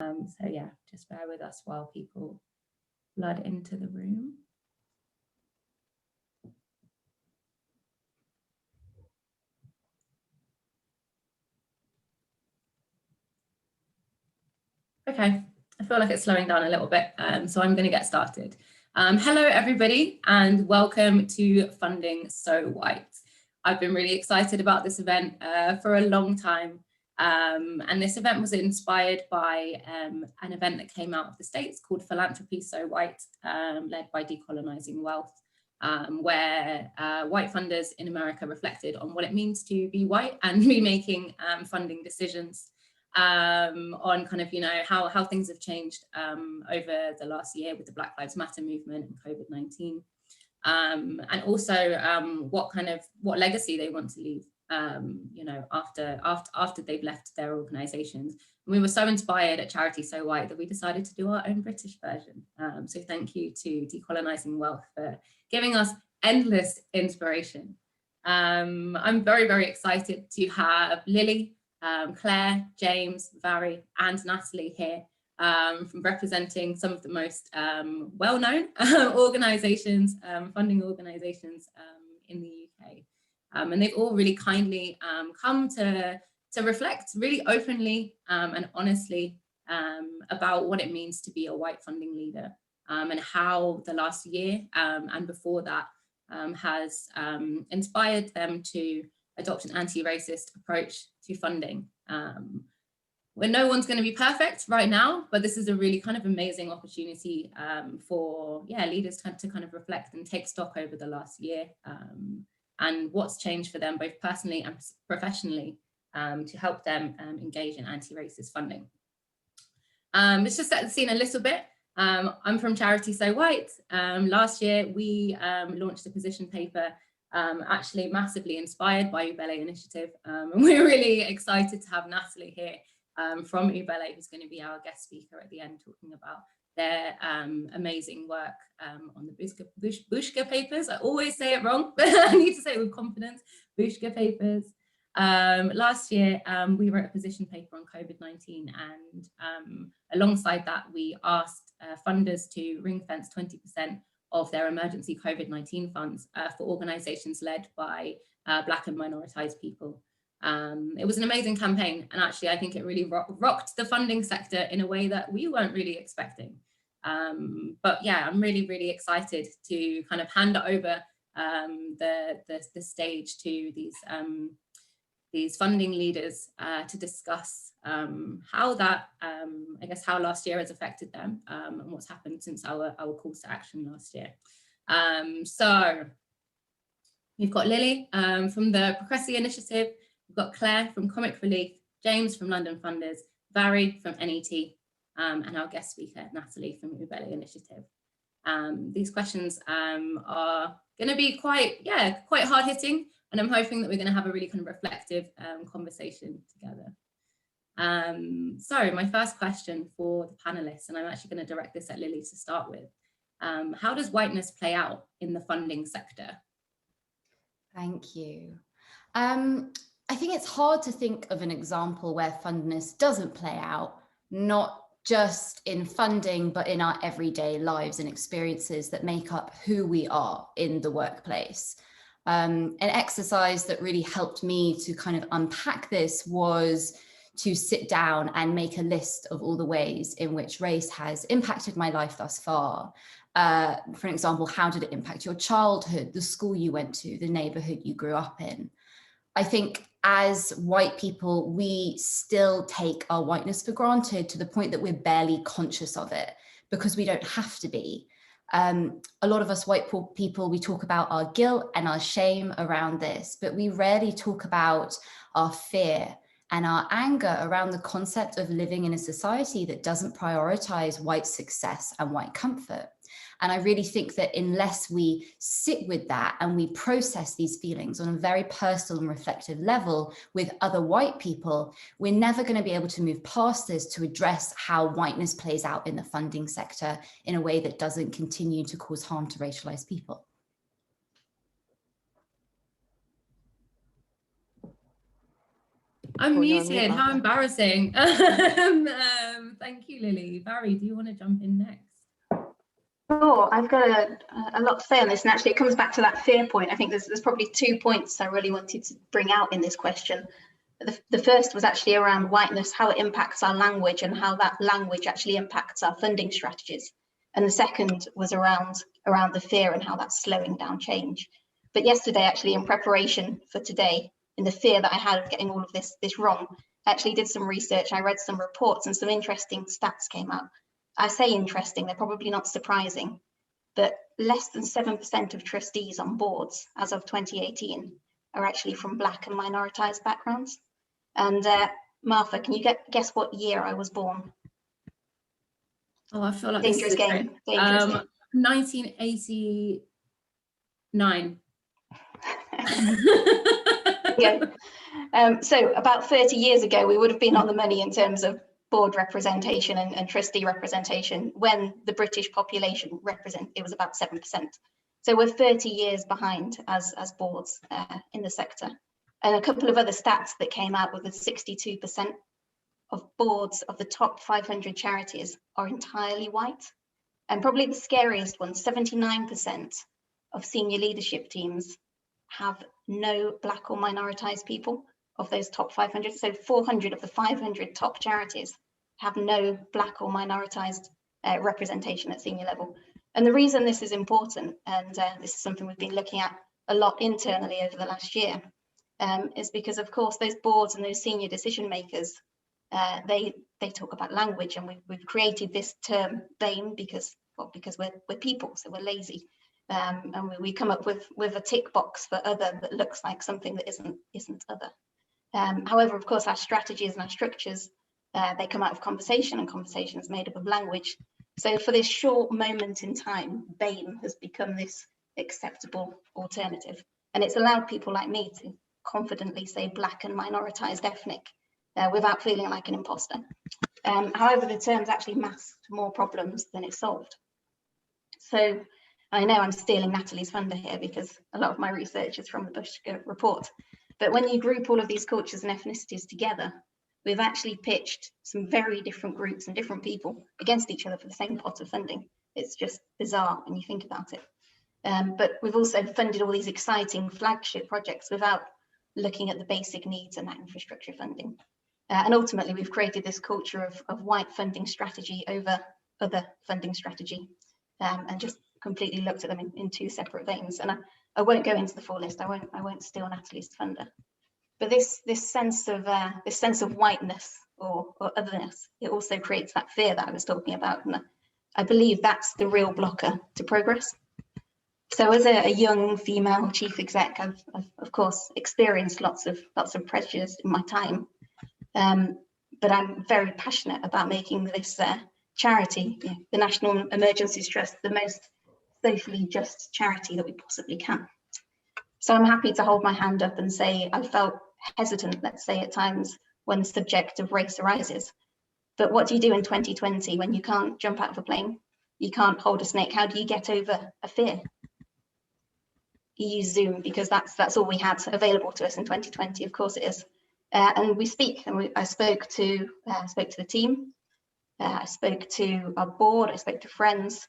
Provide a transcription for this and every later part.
So yeah, just bear with us while people flood into the room. Okay, I feel like it's slowing down a little bit, so I'm going to get started. Hello, everybody, and welcome to Funding So White. I've been really excited about this event for a long time, and this event was inspired by an event that came out of the States called Philanthropy So White, led by Decolonising Wealth, where white funders in America reflected on what it means to be white and remaking funding decisions. On kind of, you know, how things have changed over the last year with the Black Lives Matter movement and COVID-19, and also what legacy they want to leave, you know, after they've left their organisations. And we were so inspired at Charity So White that we decided to do our own British version. So thank you to Decolonising Wealth for giving us endless inspiration. I'm very, very excited to have Lily, Claire, James, Mhairi, and Natalie here from representing some of the most well-known organisations, funding organisations in the UK. And they've all really kindly come to reflect really openly and honestly about what it means to be a white funding leader, and how the last year and before that has inspired them to adopt an anti-racist approach to funding. Where no one's going to be perfect right now, but this is a really kind of amazing opportunity for leaders to kind of reflect and take stock over the last year and what's changed for them both personally and professionally to help them engage in anti-racist funding. Let's just set the scene a little bit. I'm from Charity So White. Last year we launched a position paper actually massively inspired by Ubele Initiative. And we're really excited to have Natalie here from Ubele, who's going to be our guest speaker at the end, talking about their amazing work on the Bushka papers. I always say it wrong, but I need to say it with confidence. Bushka papers. Last year, we wrote a position paper on COVID-19, and alongside that, we asked funders to ring fence 20% of their emergency COVID-19 funds for organisations led by Black and minoritized people. It was an amazing campaign, and actually I think it really rocked the funding sector in a way that we weren't really expecting. But yeah, I'm really, really excited to kind of hand over the stage to these funding leaders to discuss how that, I guess, how last year has affected them and what's happened since our calls to action last year. So we've got Lily from the Pocressi initiative, we've got Claire from Comic Relief, James from London Funders, Mhairi from NET, and our guest speaker, Natalie from Ubele Initiative. These questions are going to be quite hard hitting, and I'm hoping that we're going to have a really kind of reflective conversation together. So my first question for the panelists, and I'm actually going to direct this at Lily to start with. How does whiteness play out in the funding sector? Thank you. I think it's hard to think of an example where fundness doesn't play out, not just in funding, but in our everyday lives and experiences that make up who we are in the workplace. An exercise that really helped me to kind of unpack this was to sit down and make a list of all the ways in which race has impacted my life thus far. For example, how did it impact your childhood, the school you went to, the neighborhood you grew up in? I think as white people, we still take our whiteness for granted to the point that we're barely conscious of it because we don't have to be. A lot of us white people, we talk about our guilt and our shame around this, but we rarely talk about our fear and our anger around the concept of living in a society that doesn't prioritize white success and white comfort. And I really think that unless we sit with that and we process these feelings on a very personal and reflective level with other white people, we're never going to be able to move past this to address how whiteness plays out in the funding sector in a way that doesn't continue to cause harm to racialized people. I'm Oh, you're on mute, muted. How Martha. embarrassing. Thank you, Lily. Barry, do you want to jump in next? Sure, I've got a lot to say on this, and actually it comes back to that fear point. I think there's probably 2 points I really wanted to bring out in this question. The first was actually around whiteness, how it impacts our language and how that language actually impacts our funding strategies. And the second was around the fear and how that's slowing down change. But yesterday, actually, in preparation for today, in the fear that I had of getting all of this wrong, I actually did some research. I read some reports and some interesting stats came out. I say interesting, they're probably not surprising, but less than 7% of trustees on boards as of 2018 are actually from Black and minoritized backgrounds. And Martha, can you guess what year I was born? Oh, I feel like Dangerous game. Dangerous game. 1989. Yeah. So about 30 years ago, we would have been on the money in terms of board representation and trustee representation when the British population it was about 7%. So we're 30 years behind as boards in the sector. And a couple of other stats that came out with 62% of boards of the top 500 charities are entirely white. And probably the scariest one, 79% of senior leadership teams have no Black or minoritized people of those top 500. So 400 of the 500 top charities have no Black or minoritized representation at senior level. And the reason this is important, and this is something we've been looking at a lot internally over the last year, is because, of course, those boards and those senior decision makers, they talk about language, and we've created this term BAME because we're people, so we're lazy, and we come up with a tick box for other that looks like something that isn't other. However, of course, our strategies and our structures, they come out of conversation, and conversation is made up of language. So for this short moment in time, BAME has become this acceptable alternative, and it's allowed people like me to confidently say Black and minoritized ethnic without feeling like an imposter. However, the term's actually masked more problems than it solved. So I know I'm stealing Natalie's thunder here because a lot of my research is from the Bush report. But when you group all of these cultures and ethnicities together, we've actually pitched some very different groups and different people against each other for the same pot of funding. It's just bizarre when you think about it. But we've also funded all these exciting flagship projects without looking at the basic needs and that infrastructure funding. And ultimately, we've created this culture of white funding strategy over other funding strategy, and just completely looked at them in two separate veins. And I won't go into the full list. I won't steal Natalie's thunder. But this sense of whiteness or otherness, it also creates that fear that I was talking about, and I believe that's the real blocker to progress. So as a young female chief exec, I've of course experienced lots of prejudice in my time, but I'm very passionate about making this charity, the National Emergencies Trust, the most socially just charity that we possibly can. So I'm happy to hold my hand up and say I felt hesitant, let's say at times, when the subject of race arises. But what do you do in 2020 when you can't jump out of a plane? You can't hold a snake. How do you get over a fear? You use Zoom because that's all we had available to us in 2020. Of course it is. And we speak, and I spoke to the team, I spoke to our board, I spoke to friends,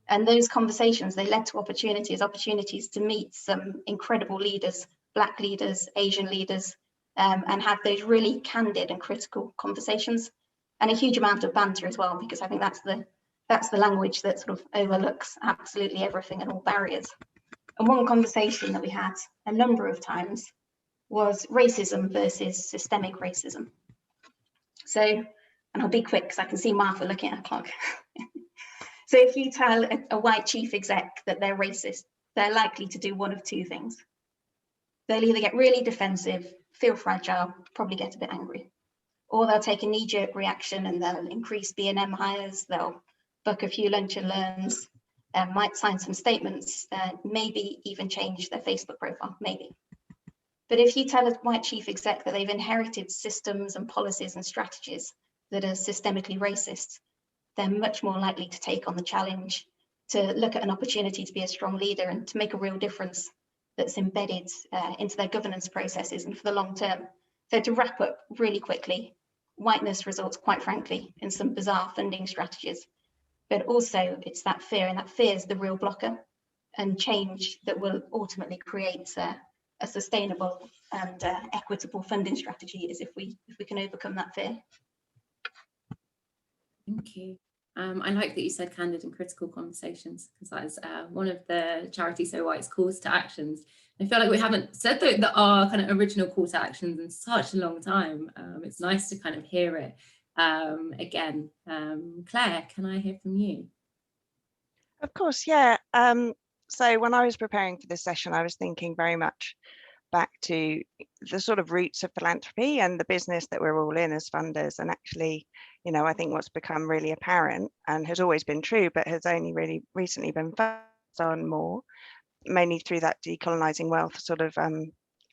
and those conversations, they led to opportunities to meet some incredible leaders, Black leaders, Asian leaders, and have those really candid and critical conversations, and a huge amount of banter as well, because I think that's the language that sort of overlooks absolutely everything and all barriers. And one conversation that we had a number of times was racism versus systemic racism. So, and I'll be quick because I can see Martha looking at a clock. So if you tell a white chief exec that they're racist, they're likely to do one of two things. They'll either get really defensive, feel fragile, probably get a bit angry, or they'll take a knee-jerk reaction and they'll increase B&M hires, they'll book a few lunch and learns, might sign some statements, maybe even change their Facebook profile, maybe. But if you tell a white chief exec that they've inherited systems and policies and strategies that are systemically racist, they're much more likely to take on the challenge, to look at an opportunity to be a strong leader and to make a real difference that's embedded into their governance processes and for the long term. So to wrap up really quickly, whiteness results, quite frankly, in some bizarre funding strategies, but also it's that fear, and that fear is the real blocker, and change that will ultimately create a sustainable and equitable funding strategy is if we can overcome that fear. Thank you. I like that you said candid and critical conversations, because that is one of the Charity So White's calls to actions. I feel like we haven't said that our kind of original call to actions in such a long time. It's nice to kind of hear it again. Claire, can I hear from you? Of course, yeah. So when I was preparing for this session, I was thinking very much back to the sort of roots of philanthropy and the business that we're all in as funders. And actually, you know, I think what's become really apparent and has always been true, but has only really recently been focused on more, mainly through that decolonising wealth sort of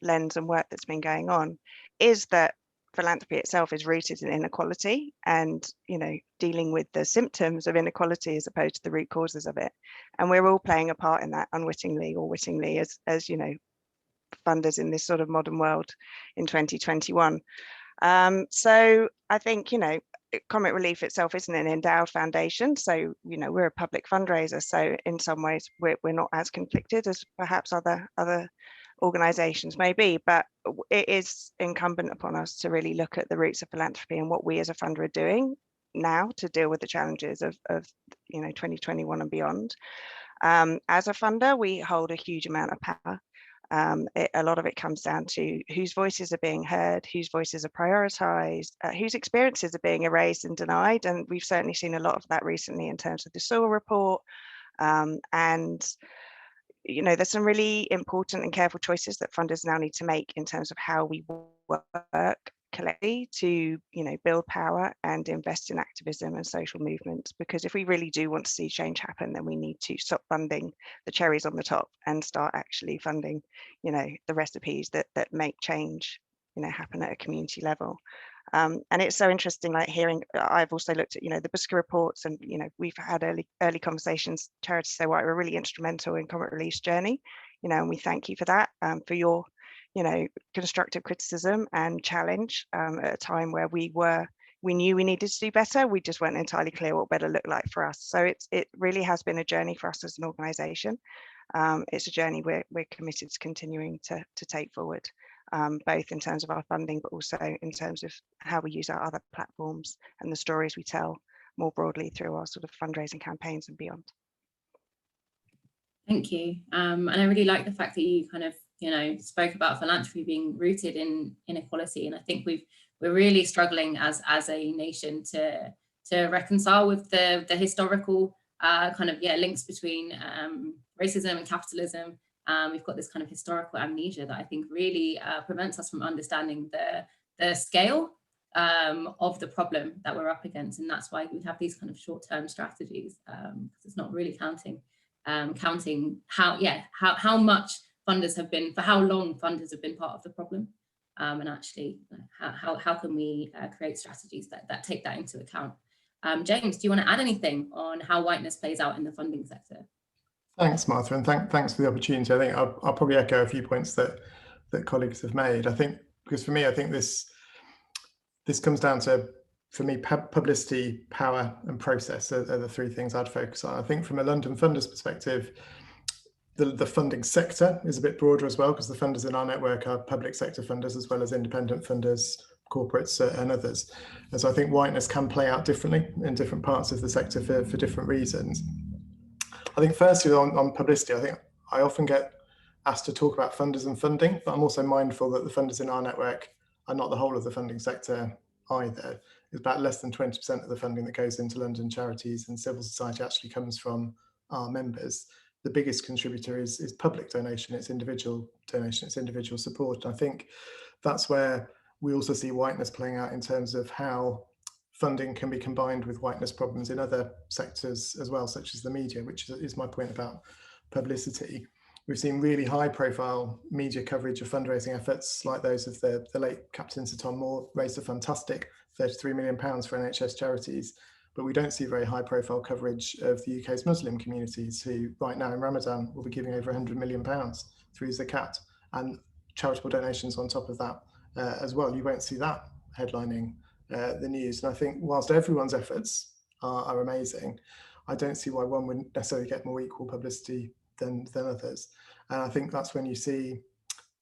lens and work that's been going on, is that philanthropy itself is rooted in inequality and, you know, dealing with the symptoms of inequality as opposed to the root causes of it. And we're all playing a part in that unwittingly or wittingly as you know, funders in this sort of modern world in 2021. So I think, you know, Comic Relief itself isn't an endowed foundation. So, you know, we're a public fundraiser. So in some ways, we're not as conflicted as perhaps other organisations may be, but it is incumbent upon us to really look at the roots of philanthropy and what we as a funder are doing now to deal with the challenges of you know, 2021 and beyond. As a funder, we hold a huge amount of power. A lot of it comes down to whose voices are being heard, whose voices are prioritised, whose experiences are being erased and denied. And we've certainly seen a lot of that recently in terms of the Sewell report. And, you know, there's some really important and careful choices that funders now need to make in terms of how we work collectively to, you know, build power and invest in activism and social movements. Because if we really do want to see change happen, then we need to stop funding the cherries on the top and start actually funding, you know, the recipes that make change, you know, happen at a community level. And it's so interesting, like hearing, I've also looked at, you know, the Busker reports, and, you know, we've had early conversations. Charity So White were really instrumental in Comic Relief's journey, you know, and we thank you for that, for your, you know, constructive criticism and challenge at a time where we knew we needed to do better. We just weren't entirely clear what better looked like for us. So it really has been a journey for us as an organisation. It's a journey we're committed to continuing to take forward, both in terms of our funding, but also in terms of how we use our other platforms and the stories we tell more broadly through our sort of fundraising campaigns and beyond. Thank you. And I really like the fact that you kind of, you know, spoke about philanthropy being rooted in inequality. And I think we're really struggling as a nation to reconcile with the historical kind of links between racism and capitalism. We've got this kind of historical amnesia that I think really prevents us from understanding the scale of the problem that we're up against. And that's why we have these kind of short-term strategies, because it's not really counting how much funders have been, for how long funders have been part of the problem, and actually how can we create strategies that take that into account. James, do you want to add anything on how whiteness plays out in the funding sector? Thanks, Martha, and thanks for the opportunity. I think I'll probably echo a few points that colleagues have made. I think, because for me, I think this comes down to, for me, publicity, power and process are the three things I'd focus on. I think from a London funders perspective, the funding sector is a bit broader as well, because the funders in our network are public sector funders as well as independent funders, corporates and others. And so I think whiteness can play out differently in different parts of the sector for different reasons. I think firstly on publicity, I think I often get asked to talk about funders and funding, but I'm also mindful that the funders in our network are not the whole of the funding sector either. It's about less than 20% of the funding that goes into London charities and civil society actually comes from our members. The biggest contributor is public donation, it's individual donation, it's individual support. And I think that's where we also see whiteness playing out in terms of how funding can be combined with whiteness problems in other sectors as well, such as the media, which is my point about publicity. We've seen really high profile media coverage of fundraising efforts like those of the late Captain Sir Tom Moore, raised a fantastic £33 million for NHS charities, but we don't see very high profile coverage of the UK's Muslim communities, who right now in Ramadan will be giving over £100 million through Zakat, and charitable donations on top of that as well. You won't see that headlining the news. And I think whilst everyone's efforts are amazing, I don't see why one wouldn't necessarily get more equal publicity than others. And I think that's when you see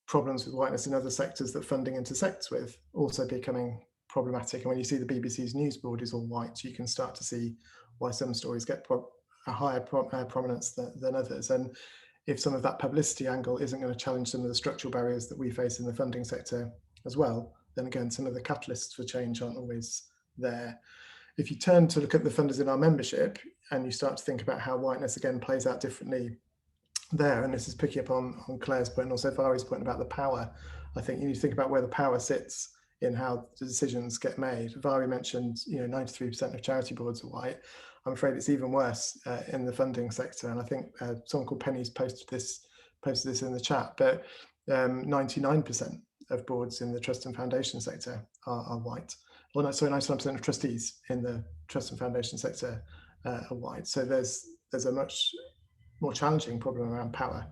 problems with whiteness in other sectors that funding intersects with also becoming problematic. And when you see the BBC's news board is all white, you can start to see why some stories get a higher prominence than others. And if some of that publicity angle isn't going to challenge some of the structural barriers that we face in the funding sector as well, then again, some of the catalysts for change aren't always there. If you turn to look at the funders in our membership and you start to think about how whiteness again plays out differently there, and this is picking up on Clare's point and also Mhairi's point about the power, I think you need to think about where the power sits in how the decisions get made. Mhairi mentioned 93% of charity boards are white. I'm afraid it's even worse in the funding sector, and I think someone called Penny's posted this in the chat, but 99% of boards in the trust and foundation sector are white. Well, no, sorry, 99% of trustees in the trust and foundation sector are white. So there's a much more challenging problem around power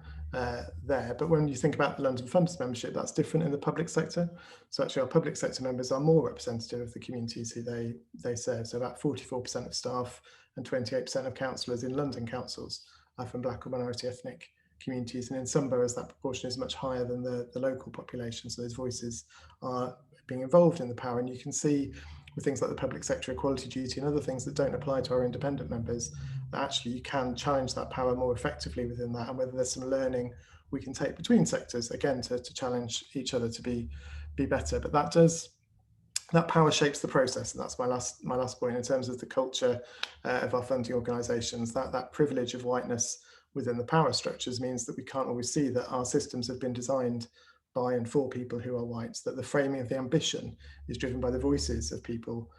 there. But when you think about the London Funders membership, that's different in the public sector. So actually our public sector members are more representative of the communities who they serve. So about 44% of staff and 28% of councillors in London councils are from Black or minority ethnic communities. And in some boroughs, that proportion is much higher than the local population. So those voices are being involved in the power. And you can see with things like the public sector equality duty and other things that don't apply to our independent members, that actually you can challenge that power more effectively within that, and whether there's some learning we can take between sectors, again, to challenge each other to be better. But that power shapes the process, and that's my last point in terms of the culture of our funding organisations. That privilege of whiteness within the power structures means that we can't always see that our systems have been designed by and for people who are white, that the framing of the ambition is driven by the voices of people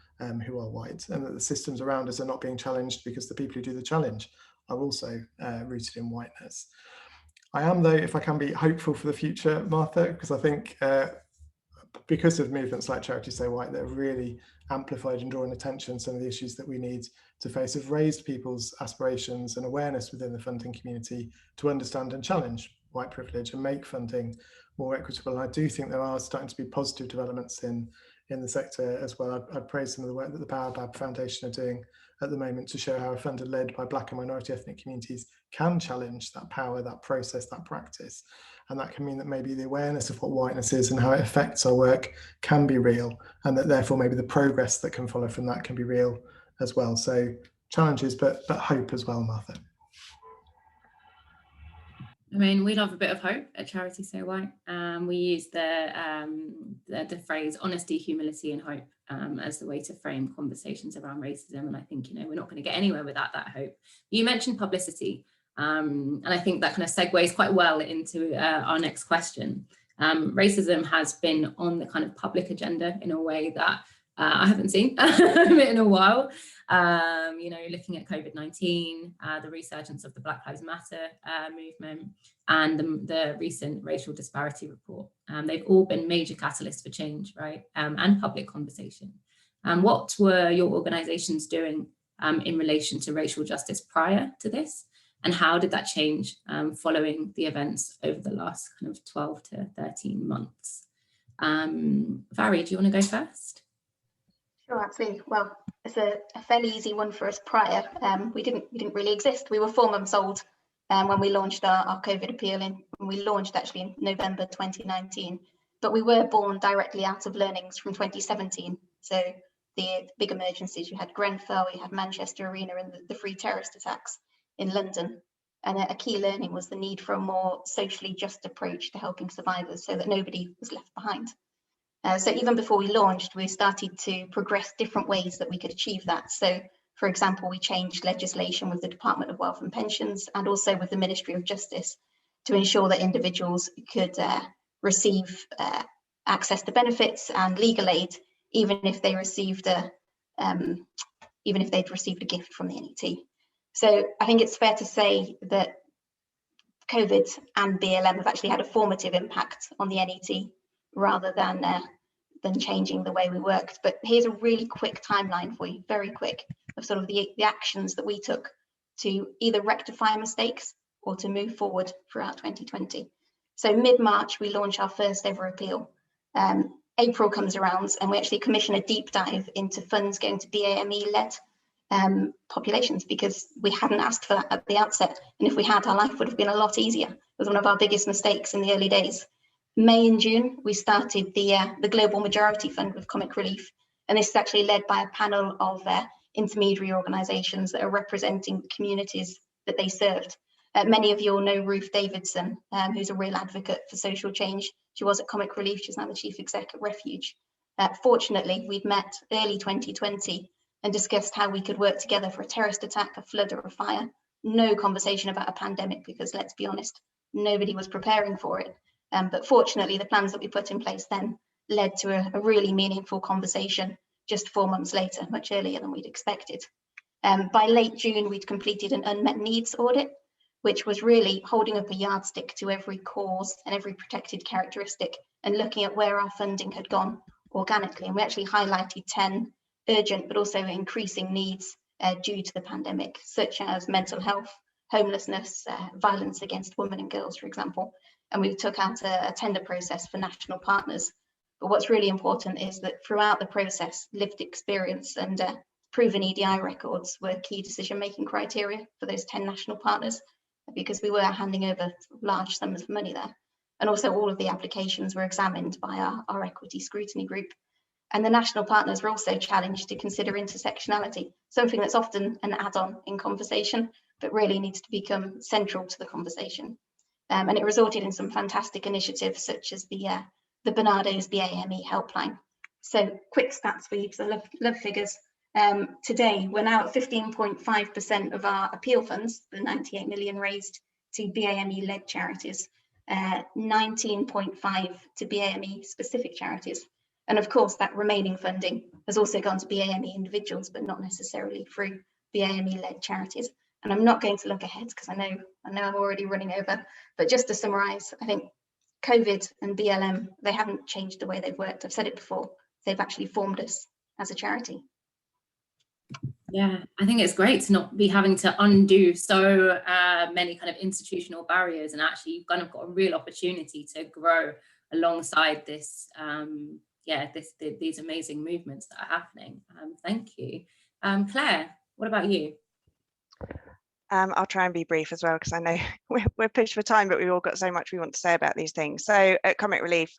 who are white, and that the systems around us are not being challenged because the people who do the challenge are also rooted in whiteness. I am, though, if I can be hopeful for the future, Martha, because I think because of movements like Charity So White that have really amplified and drawn attention some of the issues that we need to face, have raised people's aspirations and awareness within the funding community to understand and challenge white privilege and make funding more equitable. And I do think there are starting to be positive developments in the sector as well. I'd praise some of the work that the Baobab Foundation are doing at the moment to show how a funder led by Black and minority ethnic communities can challenge that power, that process, that practice. And that can mean that maybe the awareness of what whiteness is and how it affects our work can be real, and that therefore maybe the progress that can follow from that can be real as well. So challenges, but hope as well, Martha. I mean, we love a bit of hope at Charity So White. We use the phrase honesty, humility and hope as the way to frame conversations around racism. And I think, we're not going to get anywhere without that hope. You mentioned publicity, and I think that kind of segues quite well into our next question. Racism has been on the kind of public agenda in a way that I haven't seen in a while. Looking at COVID-19, the resurgence of the Black Lives Matter movement, and the recent racial disparity report. They've all been major catalysts for change, right? And public conversation. What were your organisations doing in relation to racial justice prior to this? And how did that change following the events over the last kind of 12 to 13 months? Mhairi, do you want to go first? Sure, absolutely. Well, it's a fairly easy one for us prior. We didn't really exist. We were 4 months old when we launched our COVID appeal, and we launched actually in November 2019. But we were born directly out of learnings from 2017. So the big emergencies, you had Grenfell, you had Manchester Arena, and the 3 terrorist attacks in London. And a key learning was the need for a more socially just approach to helping survivors so that nobody was left behind. So even before we launched, we started to progress different ways that we could achieve that. So, for example, we changed legislation with the Department of Wealth and Pensions and also with the Ministry of Justice to ensure that individuals could receive access to benefits and legal aid, even if they'd received a gift from the NET. So I think it's fair to say that COVID and BLM have actually had a formative impact on the NET rather than changing the way we worked. But here's a really quick timeline for you, very quick, of sort of the actions that we took to either rectify mistakes or to move forward throughout 2020. So mid-March, we launched our first ever appeal. April comes around and we actually commission a deep dive into funds going to BAME-led populations, because we hadn't asked for that at the outset. And if we had, our life would have been a lot easier. It was one of our biggest mistakes in the early days. May and June, we started the Global Majority Fund with Comic Relief. And this is actually led by a panel of intermediary organisations that are representing the communities that they served. Many of you will know Ruth Davidson, who's a real advocate for social change. She was at Comic Relief, she's now the Chief Exec at Refuge. Fortunately, we'd met early 2020 and discussed how we could work together for a terrorist attack, a flood or a fire. No conversation about a pandemic, because let's be honest, nobody was preparing for it. But fortunately, the plans that we put in place then led to a really meaningful conversation just 4 months later, much earlier than we'd expected. By late June, we'd completed an unmet needs audit, which was really holding up a yardstick to every cause and every protected characteristic and looking at where our funding had gone organically. And we actually highlighted 10 urgent but also increasing needs due to the pandemic, such as mental health, homelessness, violence against women and girls, for example. And we took out a tender process for national partners. But what's really important is that throughout the process, lived experience and proven EDI records were key decision-making criteria for those 10 national partners, because we were handing over large sums of money there. And also all of the applications were examined by our equity scrutiny group. And the national partners were also challenged to consider intersectionality, something that's often an add-on in conversation, but really needs to become central to the conversation. And it resulted in some fantastic initiatives, such as the Bernardo's BAME helpline. So quick stats for you, because I love figures. Today, we're now at 15.5% of our appeal funds, the 98 million raised to BAME-led charities, 19.5 to BAME specific charities. And of course, that remaining funding has also gone to BAME individuals, but not necessarily through BAME-led charities. And I'm not going to look ahead, because I know I'm already running over, but just to summarise, I think COVID and BLM, they haven't changed the way they've worked. I've said it before, they've actually formed us as a charity. Yeah, I think it's great to not be having to undo so many kind of institutional barriers, and actually you've kind of got a real opportunity to grow alongside this, these amazing movements that are happening. Thank you. Claire, what about you? I'll try and be brief as well, because I know we're pushed for time, but we've all got so much we want to say about these things. So at Comic Relief,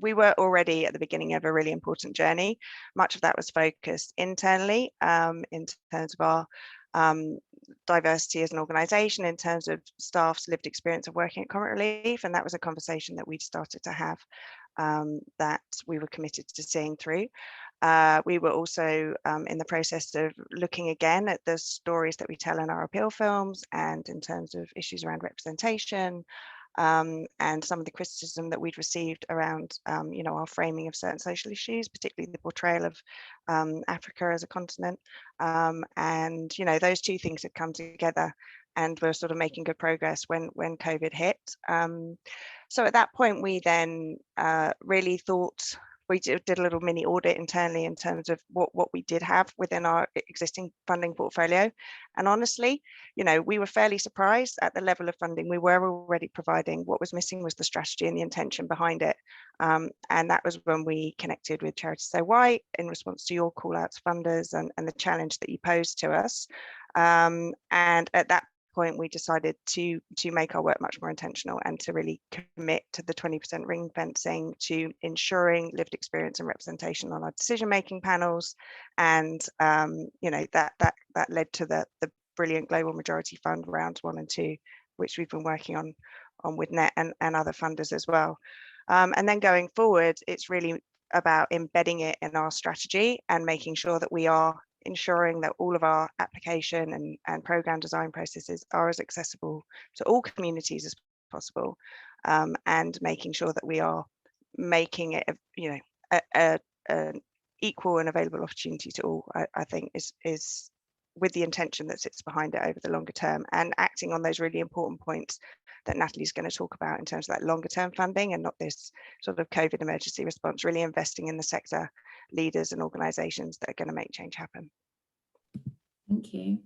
we were already at the beginning of a really important journey. Much of that was focused internally in terms of our diversity as an organisation, in terms of staff's lived experience of working at Comic Relief. And that was a conversation that we'd started to have that we were committed to seeing through. We were also in the process of looking again at the stories that we tell in our appeal films, and in terms of issues around representation, and some of the criticism that we'd received around our framing of certain social issues, particularly the portrayal of Africa as a continent. And those two things had come together, and we're sort of making good progress when COVID hit. So at that point, we then really thought, we did a little mini audit internally in terms of what we did have within our existing funding portfolio. And honestly, we were fairly surprised at the level of funding we were already providing. What was missing was the strategy and the intention behind it. And that was when we connected with Charities So White in response to your call out to funders and the challenge that you posed to us. And at that point, we decided to make our work much more intentional, and to really commit to the 20% ring fencing, to ensuring lived experience and representation on our decision-making panels. And that led to the brilliant Global Majority Fund rounds 1 and 2, which we've been working on with NET and other funders as well. And then going forward, it's really about embedding it in our strategy and making sure that we are ensuring that all of our application and program design processes are as accessible to all communities as possible, and making sure that we are making it an equal and available opportunity to all. I think is with the intention that sits behind it over the longer term, and acting on those really important points that Natalie's going to talk about in terms of that longer term funding, and not this sort of COVID emergency response, really investing in the sector leaders and organisations that are going to make change happen. Thank you.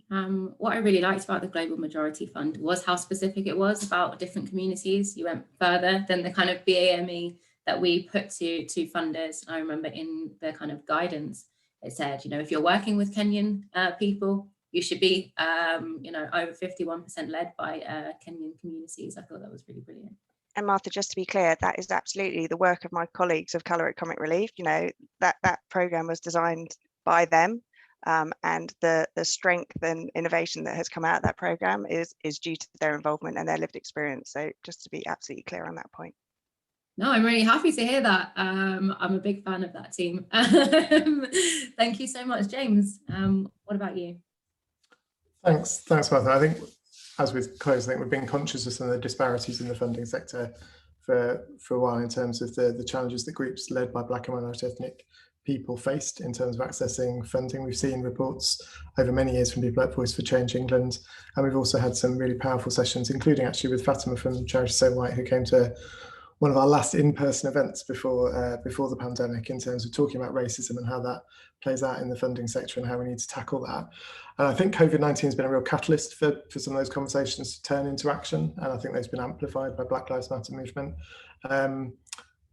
What I really liked about the Global Majority Fund was how specific it was about different communities. You went further than the kind of BAME that we put to funders. I remember in the kind of guidance, it said, you know, if you're working with Kenyan people, you should be, you know, over 51% led by Kenyan communities. I thought that was really brilliant. And Martha, just to be clear, that is absolutely the work of my colleagues of Colour at Comic Relief. You know, that programme was designed by them, and the strength and innovation that has come out of that programme is due to their involvement and their lived experience. So just to be absolutely clear on that point. No, I'm really happy to hear that. I'm a big fan of that team. Thank you so much, James. What about you? Thanks, Martha. I think, as with Chloe, I think we've been conscious of some of the disparities in the funding sector for a while in terms of the challenges that groups led by Black and minority ethnic people faced in terms of accessing funding. We've seen reports over many years from people like Voice for Change England, and we've also had some really powerful sessions, including actually with Fatima from Charity So White, who came to one of our last in-person events before the pandemic, in terms of talking about racism and how that plays out in the funding sector and how we need to tackle that. And I think COVID-19 has been a real catalyst for some of those conversations to turn into action, and I think they've been amplified by Black Lives Matter movement.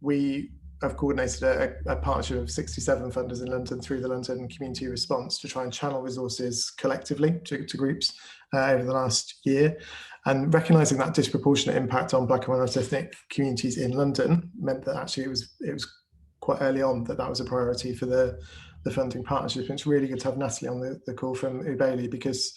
We have coordinated a partnership of 67 funders in London through the London Community Response to try and channel resources collectively to groups over the last year. And recognising that disproportionate impact on Black and minority ethnic communities in London meant that actually it was quite early on that was a priority for the funding partnership. And it's really good to have Natalie on the call from Ubaili, because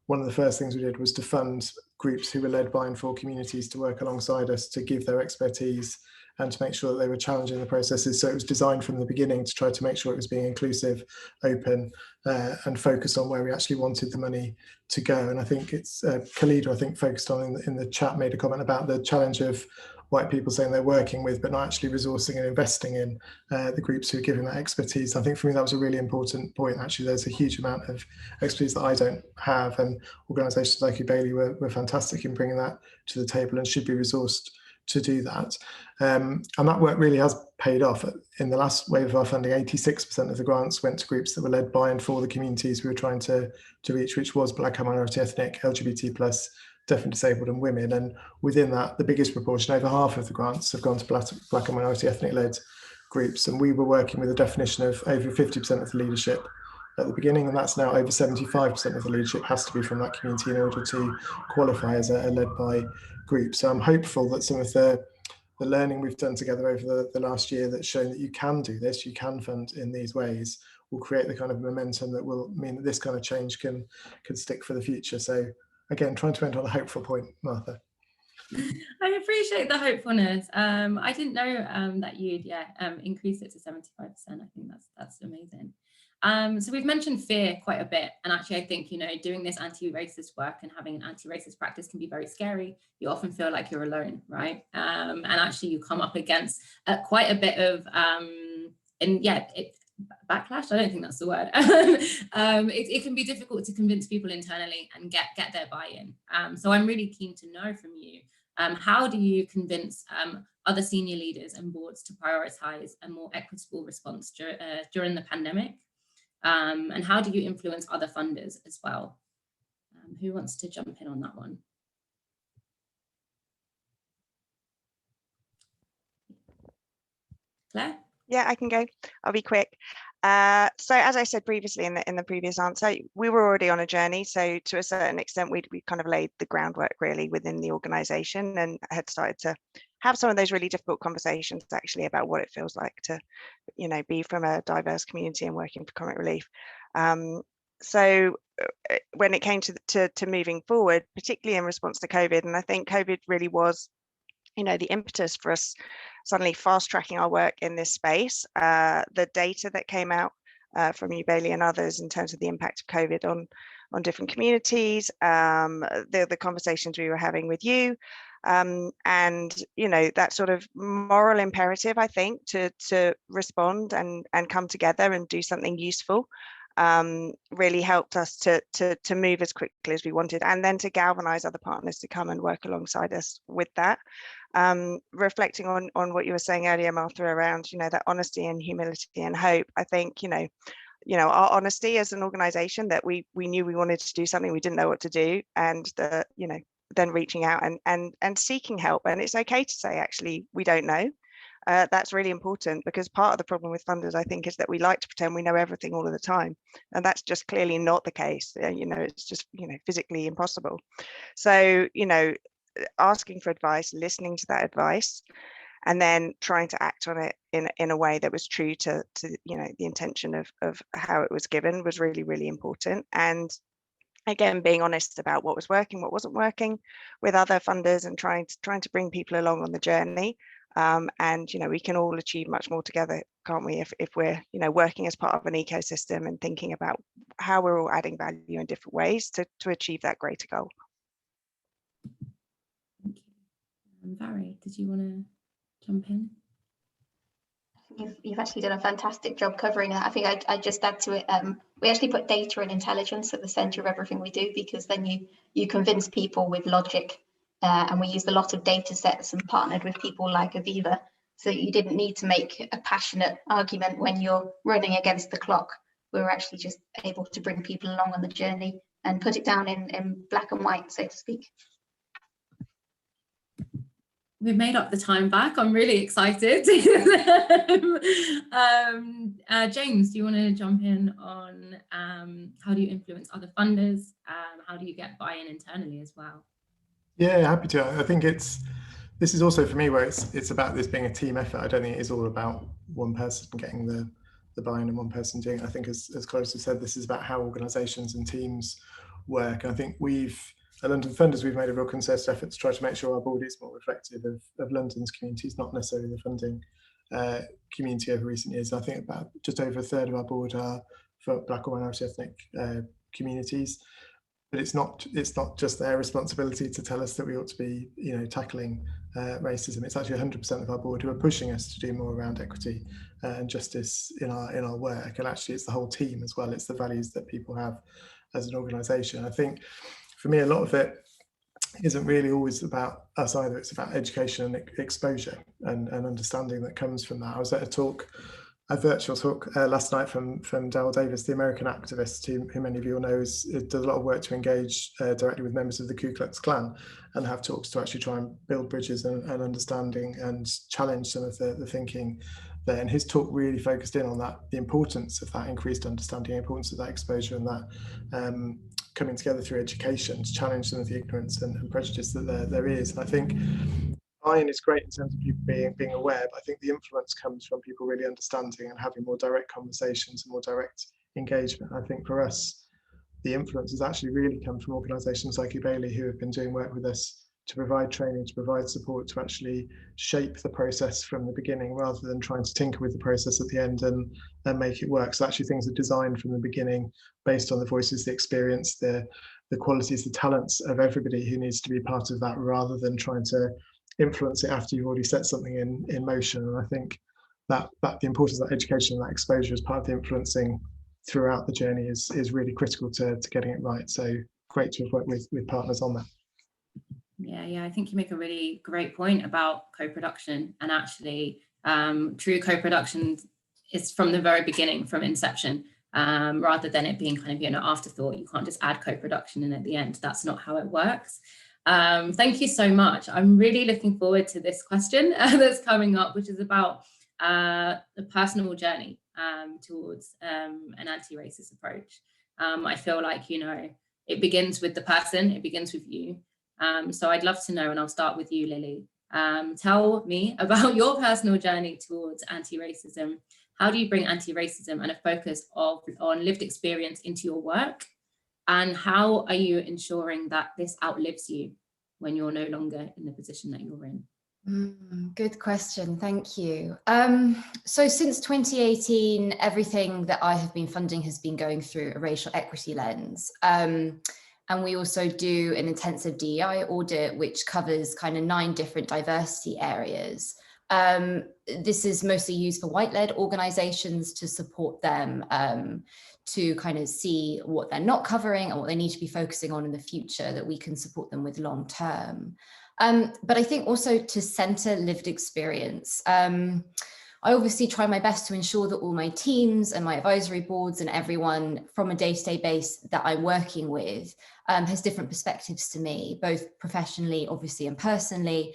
one of the first things we did was to fund groups who were led by and for communities to work alongside us, to give their expertise and to make sure that they were challenging the processes. So it was designed from the beginning to try to make sure it was being inclusive, open, and focused on where we actually wanted the money to go. And I think it's Khalid, I think, focused on in the chat, made a comment about the challenge of white people saying they're working with, but not actually resourcing and investing in the groups who are giving that expertise. I think for me, that was a really important point. Actually, there's a huge amount of expertise that I don't have, and organisations like Ubaili were fantastic in bringing that to the table and should be resourced to do that. And that work really has paid off. In the last wave of our funding, 86% of the grants went to groups that were led by and for the communities we were trying to reach, which was Black and minority ethnic, LGBT+, deaf and disabled, and women. And within that, the biggest proportion, over half of the grants, have gone to Black and minority ethnic led groups. And we were working with a definition of over 50% of the leadership at the beginning, and that's now over 75% of the leadership has to be from that community in order to qualify as a led by group. So I'm hopeful that some of the learning we've done together over the last year that's shown that you can do this, you can fund in these ways, will create the kind of momentum that will mean that this kind of change can stick for the future. So again, trying to end on a hopeful point, Martha. I appreciate the hopefulness. I didn't know that you'd increase it to 75%. I think that's amazing. So we've mentioned fear quite a bit, and actually I think, you know, doing this anti-racist work and having an anti-racist practice can be very scary. You often feel like you're alone, right? And actually you come up against quite a bit of backlash. I don't think that's the word. It can be difficult to convince people internally and get their buy-in. So I'm really keen to know from you, how do you convince other senior leaders and boards to prioritize a more equitable response during the pandemic? And how do you influence other funders as well? Who wants to jump in on that one? Claire? Yeah, I can go. I'll be quick. So as I said previously in the previous answer, we were already on a journey. So to a certain extent, we kind of laid the groundwork really within the organisation and had started to have some of those really difficult conversations actually about what it feels like to, you know, be from a diverse community and working for Comic Relief. So when it came to moving forward, particularly in response to COVID, and I think COVID really was, you know, the impetus for us suddenly fast tracking our work in this space. The data that came out from Ubaili and others in terms of the impact of COVID on different communities, the conversations we were having with you, and, you know, that sort of moral imperative, I think, to respond and come together and do something useful, really helped us to move as quickly as we wanted, and then to galvanize other partners to come and work alongside us with that. Reflecting on what you were saying earlier, Martha, around, you know, that honesty and humility and hope, I think, you know, our honesty as an organization, that we knew we wanted to do something, we didn't know what to do, and you know, then reaching out and seeking help. And it's okay to say, actually, we don't know. That's really important, because part of the problem with funders, I think, is that we like to pretend we know everything all of the time, and that's just clearly not the case. It's just physically impossible. So asking for advice, listening to that advice, and then trying to act on it in a way that was true to the intention of how it was given was really, really important. And again, being honest about what was working, what wasn't working with other funders, and trying to bring people along on the journey. And we can all achieve much more together, can't we, if we're working as part of an ecosystem and thinking about how we're all adding value in different ways to achieve that greater goal. Thank you. Mhairi, did you want to jump in? You've actually done a fantastic job covering that. I think I'd just add to it, we actually put data and intelligence at the centre of everything we do, because then you convince people with logic, and we used a lot of data sets and partnered with people like Aviva, so you didn't need to make a passionate argument when you're running against the clock. We were actually just able to bring people along on the journey and put it down in black and white, so to speak. We've made up the time back. I'm really excited. James, do you want to jump in on how do you influence other funders? How do you get buy-in internally as well? Yeah, happy to. I think this is also for me where it's about this being a team effort. I don't think it is all about one person getting the buy-in and one person doing it. I think as Clarissa has said, this is about how organisations and teams work. And I think at London Funders, we've made a real concerted effort to try to make sure our board is more reflective of London's communities, not necessarily the funding community over recent years. I think about just over a third of our board are for Black or minority ethnic communities. But it's not just their responsibility to tell us that we ought to be tackling racism. It's actually 100% of our board who are pushing us to do more around equity and justice in our work. And actually it's the whole team as well. It's the values that people have as an organisation. I think for me, a lot of it isn't really always about us either. It's about education and exposure and understanding that comes from that. I was at a virtual talk last night from Daryl Davis, the American activist, who many of you will know does a lot of work to engage directly with members of the Ku Klux Klan and have talks to actually try and build bridges and understanding and challenge some of the thinking there. And his talk really focused in on that, the importance of that increased understanding, the importance of that exposure, and that coming together through education to challenge some of the ignorance and prejudice that there is. And I think buy-in is great in terms of people being aware, but I think the influence comes from people really understanding and having more direct conversations and more direct engagement. I think for us, the influence has actually really come from organisations like Bailey, who have been doing work with us to provide training, to provide support, to actually shape the process from the beginning, rather than trying to tinker with the process at the end and make it work. So actually things are designed from the beginning based on the voices, the experience, the qualities, the talents of everybody who needs to be part of that, rather than trying to influence it after you've already set something in motion. And I think that the importance of that education and that exposure as part of the influencing throughout the journey is really critical to getting it right. So great to have worked with partners on that. Yeah, I think you make a really great point about co-production, and actually true co-production is from the very beginning, from inception, rather than it being kind of afterthought. You can't just add co-production in at the end. That's not how it works. Thank you so much. I'm really looking forward to this question that's coming up, which is about the personal journey towards an anti-racist approach. I feel like, it begins with the person, it begins with you. So I'd love to know, and I'll start with you, Lily. Tell me about your personal journey towards anti-racism. How do you bring anti-racism and a focus on lived experience into your work? And how are you ensuring that this outlives you when you're no longer in the position that you're in? Good question, thank you. So since 2018, everything that I have been funding has been going through a racial equity lens. And we also do an intensive DEI audit, which covers kind of 9 different diversity areas. This is mostly used for white-led organizations to support them to kind of see what they're not covering and what they need to be focusing on in the future that we can support them with long term. But I think also to center lived experience. I obviously try my best to ensure that all my teams and my advisory boards and everyone from a day-to-day base that I'm working with has different perspectives to me, both professionally, obviously, and personally.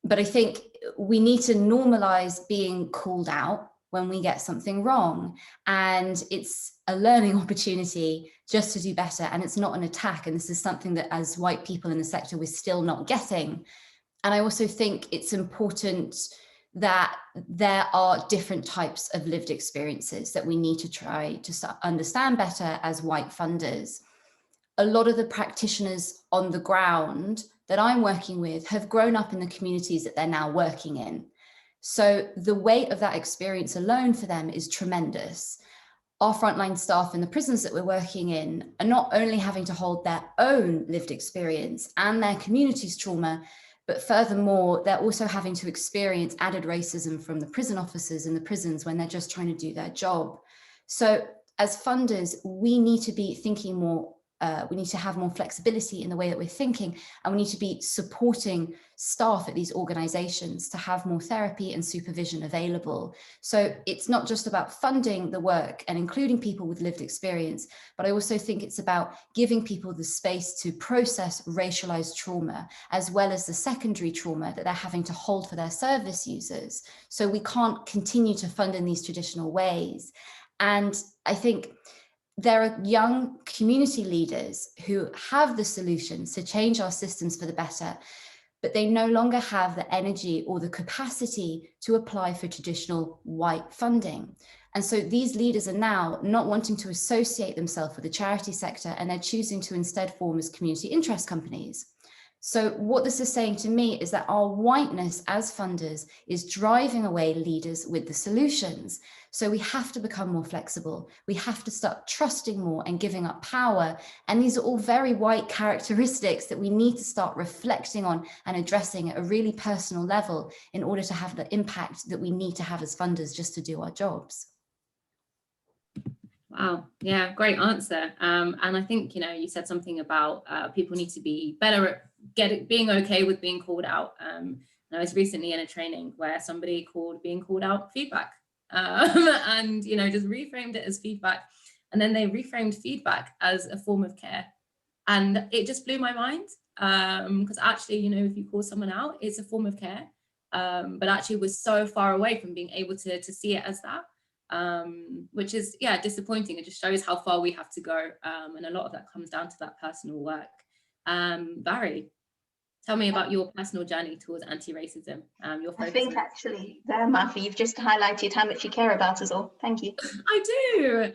But I think we need to normalize being called out when we get something wrong. And it's a learning opportunity just to do better. And it's not an attack. And this is something that as white people in the sector, we're still not getting. And I also think it's important that there are different types of lived experiences that we need to try to understand better as white funders. A lot of the practitioners on the ground that I'm working with have grown up in the communities that they're now working in. So the weight of that experience alone for them is tremendous. Our frontline staff in the prisons that we're working in are not only having to hold their own lived experience and their community's trauma, but furthermore, they're also having to experience added racism from the prison officers in the prisons when they're just trying to do their job. So as funders, we need to be thinking more, we need to have more flexibility in the way that we're thinking, and we need to be supporting staff at these organizations to have more therapy and supervision available. So it's not just about funding the work and including people with lived experience, but I also think it's about giving people the space to process racialized trauma, as well as the secondary trauma that they're having to hold for their service users. So we can't continue to fund in these traditional ways. And I think there are young community leaders who have the solutions to change our systems for the better, but they no longer have the energy or the capacity to apply for traditional white funding. And so these leaders are now not wanting to associate themselves with the charity sector, and they're choosing to instead form as community interest companies. So what this is saying to me is that our whiteness as funders is driving away leaders with the solutions. So we have to become more flexible. We have to start trusting more and giving up power. And these are all very white characteristics that we need to start reflecting on and addressing at a really personal level in order to have the impact that we need to have as funders just to do our jobs. Wow, yeah, great answer. And I think, you said something about people need to be better at being okay with being called out. And I was recently in a training where somebody called being called out feedback, and just reframed it as feedback, and then they reframed feedback as a form of care, and it just blew my mind, because actually, if you call someone out, it's a form of care, but actually we're so far away from being able to see it as that. Which is, disappointing. It just shows how far we have to go. And a lot of that comes down to that personal work. Barry, tell me about your personal journey towards anti-racism. I think actually there, Martha, you've just highlighted how much you care about us all. Thank you. I do.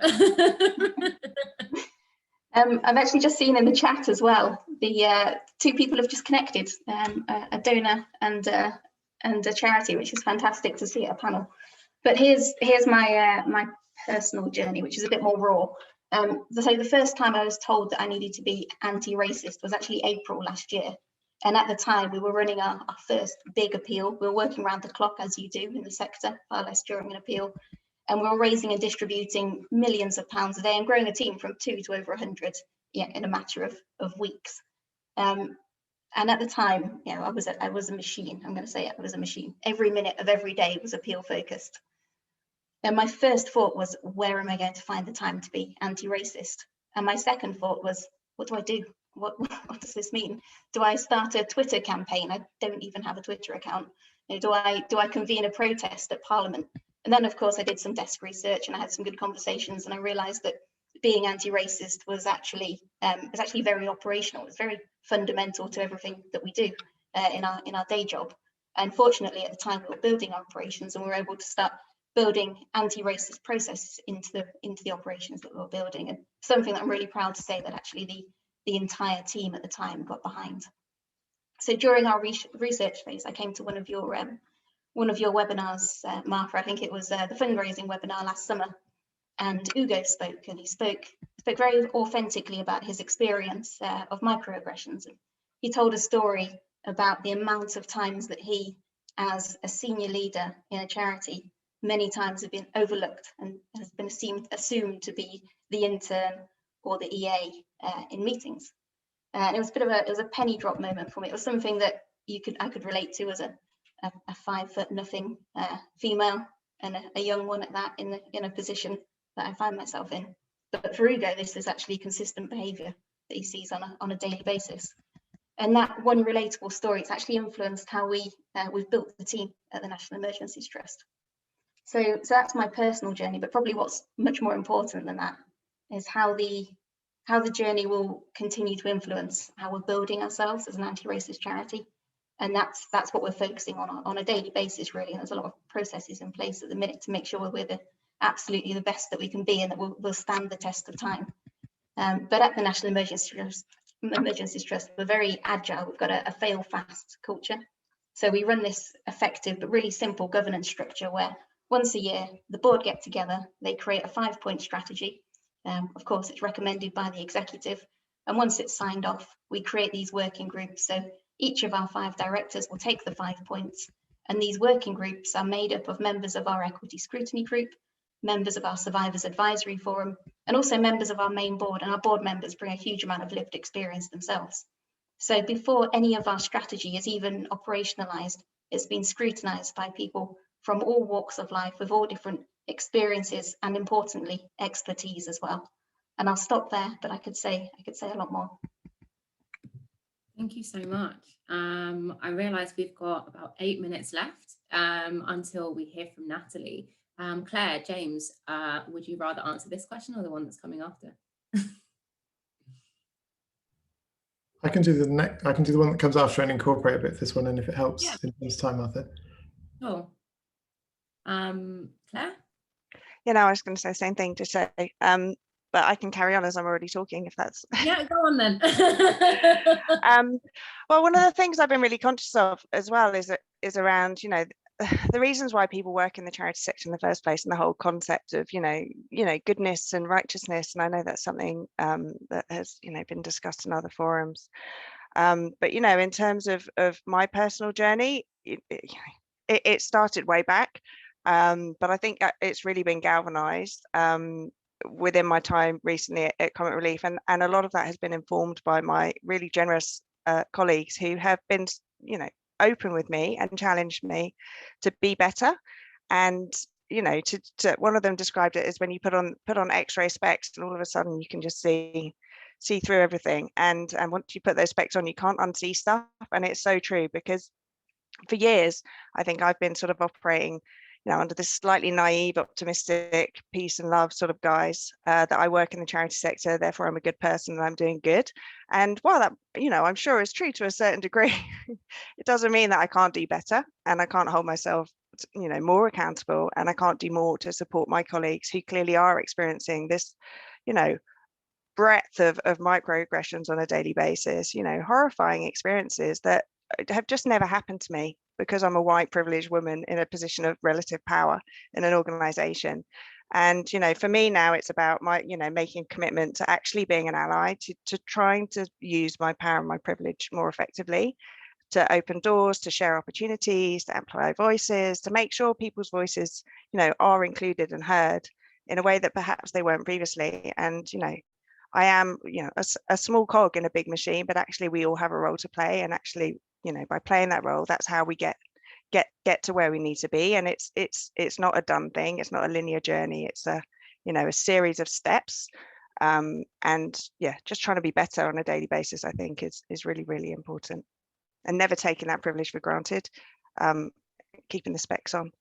I've actually just seen in the chat as well, the two people have just connected, a donor and a charity, which is fantastic to see at a panel. But here's my my personal journey, which is a bit more raw. So the first time I was told that I needed to be anti-racist was actually April last year. And at the time we were running our first big appeal. We were working around the clock, as you do in the sector, far less during an appeal. And we were raising and distributing millions of pounds a day and growing a team from 2 to over 100 in a matter of weeks. And at the time, I was a machine. I'm going to say it, I was a machine. Every minute of every day was appeal focused. And my first thought was, where am I going to find the time to be anti-racist? And my second thought was, what do I do? What does this mean? Do I start a Twitter campaign? I don't even have a Twitter account. Do I convene a protest at Parliament? And then, of course, I did some desk research and I had some good conversations, and I realised that being anti-racist was actually very operational. It's very fundamental to everything that we do in our day job. And fortunately, at the time, we were building operations, and we were able to start building anti-racist processes into the operations that we were building, and something that I'm really proud to say that actually the entire team at the time got behind. So during our research phase, I came to one of your webinars, Martha. I think it was the fundraising webinar last summer, and Ugo spoke, and he spoke very authentically about his experience of microaggressions. And he told a story about the amount of times that he, as a senior leader in a charity, many times have been overlooked and has been assumed to be the intern or the EA in meetings. And it was it was a penny drop moment for me. It was something that I could relate to as a 5'0" female, and a young one at that, in a position that I find myself in. But for Ugo, this is actually consistent behaviour that he sees on a daily basis. And that one relatable story, it's actually influenced how we've built the team at the National Emergencies Trust. So that's my personal journey, but probably what's much more important than that is how the journey will continue to influence how we're building ourselves as an anti-racist charity. And that's what we're focusing on a daily basis, really. And there's a lot of processes in place at the minute to make sure we're absolutely the best that we can be and that we'll stand the test of time. But at the National Emergencies Trust, we're very agile. We've got a fail fast culture. So we run this effective but really simple governance structure where once a year, the board get together, they create a 5-point strategy. Of course, it's recommended by the executive. And once it's signed off, we create these working groups. So each of our 5 directors will take the 5 points. And these working groups are made up of members of our equity scrutiny group, members of our survivors advisory forum, and also members of our main board. And our board members bring a huge amount of lived experience themselves. So before any of our strategy is even operationalized, it's been scrutinized by people from all walks of life with all different experiences and, importantly, expertise as well. And I'll stop there, but I could say a lot more. Thank you so much. I realise we've got about 8 minutes left until we hear from Natalie. Claire, James, would you rather answer this question or the one that's coming after? I can do the one that comes after and incorporate a bit of this one, and if it helps in this time, Arthur. Sure. Claire? You know, I was going to say the same thing to say, but I can carry on as I'm already talking, if that's... Yeah, go on then. Well, one of the things I've been really conscious of as well is around, you know, the reasons why people work in the charity sector in the first place, and the whole concept of, you know, goodness and righteousness. And I know that's something that has, you know, been discussed in other forums. But, you know, in terms of my personal journey, it started way back. But I think it's really been galvanized within my time recently at Comic Relief. And a lot of that has been informed by my really generous colleagues who have been, you know, open with me and challenged me to be better. And, you know, to one of them described it as when you put on X-ray specs and all of a sudden you can just see through everything. And once you put those specs on, you can't unsee stuff. And it's so true, because for years, I think I've been sort of operating, you know, under this slightly naive, optimistic, peace and love sort of guise that I work in the charity sector, therefore I'm a good person and I'm doing good. And while that, you know, I'm sure is true to a certain degree, it doesn't mean that I can't do better and I can't hold myself, you know, more accountable, and I can't do more to support my colleagues who clearly are experiencing this, you know, breadth of microaggressions on a daily basis, you know, horrifying experiences that have just never happened to me because I'm a white privileged woman in a position of relative power in an organization. And, you know, for me now, it's about my, you know, making a commitment to actually being an ally, to trying to use my power and my privilege more effectively, to open doors, to share opportunities, to amplify voices, to make sure people's voices, you know, are included and heard in a way that perhaps they weren't previously. And, you know, I am, you know, a small cog in a big machine, but actually we all have a role to play. And actually, you know, by playing that role, that's how we get to where we need to be. And it's not a done thing. It's not a linear journey. It's a, you know, a series of steps. And yeah, just trying to be better on a daily basis, I think is really, really important. And never taking that privilege for granted, keeping the specs on.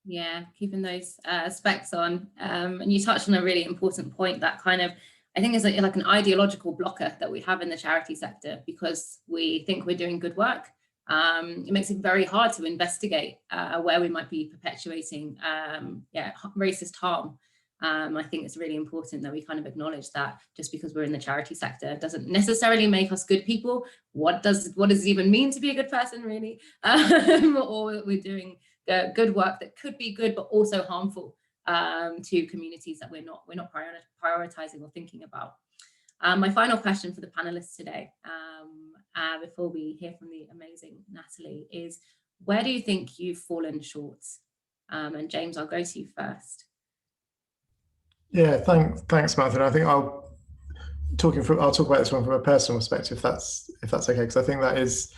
Yeah, keeping those specs on. And you touched on a really important point that kind of, I think is like an ideological blocker that we have in the charity sector, because we think we're doing good work. It makes it very hard to investigate where we might be perpetuating racist harm. I think it's really important that we kind of acknowledge that just because we're in the charity sector doesn't necessarily make us good people. What does it even mean to be a good person, really? Or that we're doing good work that could be good but also harmful to communities that we're not prioritizing or thinking about. My final question for the panelists today, before we hear from the amazing Natalie, is where do you think you've fallen short? And James, I'll go to you first. Yeah, thanks, Martha. I think I'll talk about this one from a personal perspective, if that's okay, because I think that is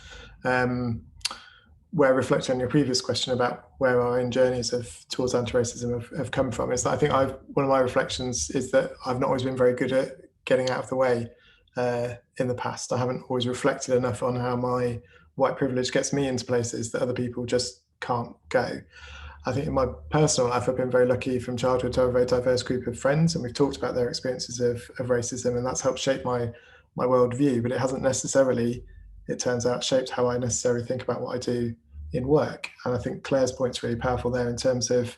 where reflecting on your previous question about where our own journeys towards anti-racism have come from. Is that I think one of my reflections is that I've not always been very good at getting out of the way in the past. I haven't always reflected enough on how my white privilege gets me into places that other people just can't go. I think in my personal life, I've been very lucky from childhood to have a very diverse group of friends, and we've talked about their experiences of racism, and that's helped shape my worldview, but it hasn't necessarily, it turns out, shaped how I necessarily think about what I do in work. And I think Claire's point's really powerful there in terms of,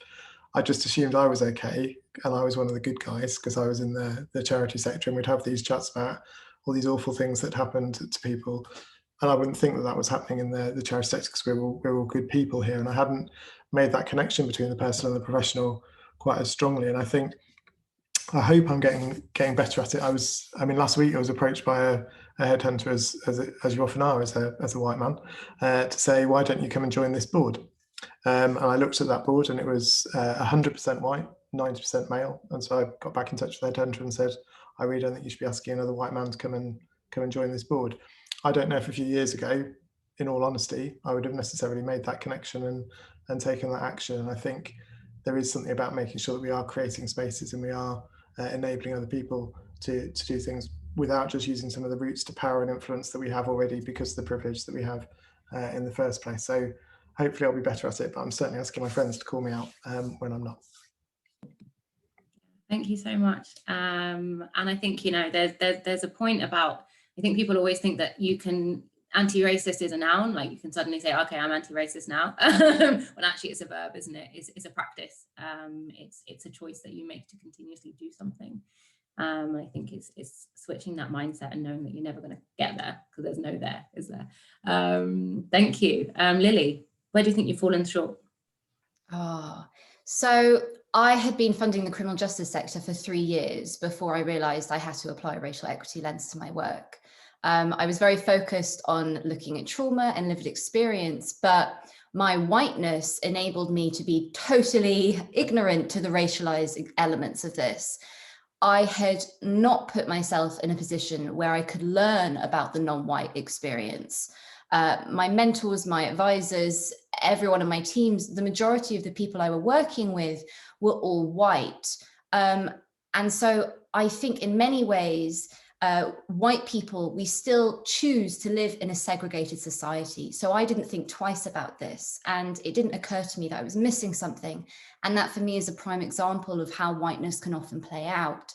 I just assumed I was okay and I was one of the good guys because I was in the charity sector, and we'd have these chats about all these awful things that happened to people. And I wouldn't think that that was happening in the charity sector because we're all good people here. And I hadn't made that connection between the personal and the professional quite as strongly. And I think, I hope I'm getting better at it. I mean, last week I was approached by a headhunter, as you often are as a white man, to say, why don't you come and join this board? And I looked at that board, and it was 100% white, 90% male. And so I got back in touch with the headhunter and said, I really don't think you should be asking another white man to come and join this board. I don't know if a few years ago, in all honesty, I would have necessarily made that connection and taken that action. And I think there is something about making sure that we are creating spaces and we are enabling other people to do things without just using some of the routes to power and influence that we have already because of the privilege that we have in the first place. So hopefully I'll be better at it, but I'm certainly asking my friends to call me out when I'm not. Thank you so much. And I think, you know, there's a point about, I think people always think that you can, anti-racist is a noun, like you can suddenly say, okay, I'm anti-racist now, when actually it's a verb, isn't it? It's a practice. It's a choice that you make to continuously do something. I think it's switching that mindset and knowing that you're never going to get there because there's no there, is there? Thank you. Lily, where do you think you've fallen short? So I had been funding the criminal justice sector for 3 years before I realised I had to apply a racial equity lens to my work. I was very focused on looking at trauma and lived experience, but my whiteness enabled me to be totally ignorant to the racialized elements of this. I had not put myself in a position where I could learn about the non-white experience. My mentors, my advisors, everyone on my teams, the majority of the people I were working with were all white. And so I think in many ways, white people, we still choose to live in a segregated society. So I didn't think twice about this, and it didn't occur to me that I was missing something. And that for me is a prime example of how whiteness can often play out.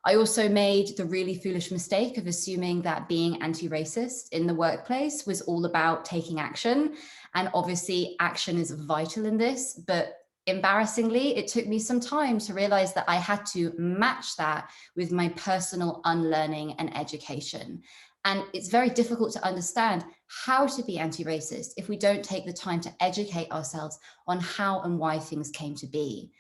I also made the really foolish mistake of assuming that being anti-racist in the workplace was all about taking action. And obviously action is vital in this, but embarrassingly, it took me some time to realize that I had to match that with my personal unlearning and education. And it's very difficult to understand how to be anti-racist if we don't take the time to educate ourselves on how and why things came to be.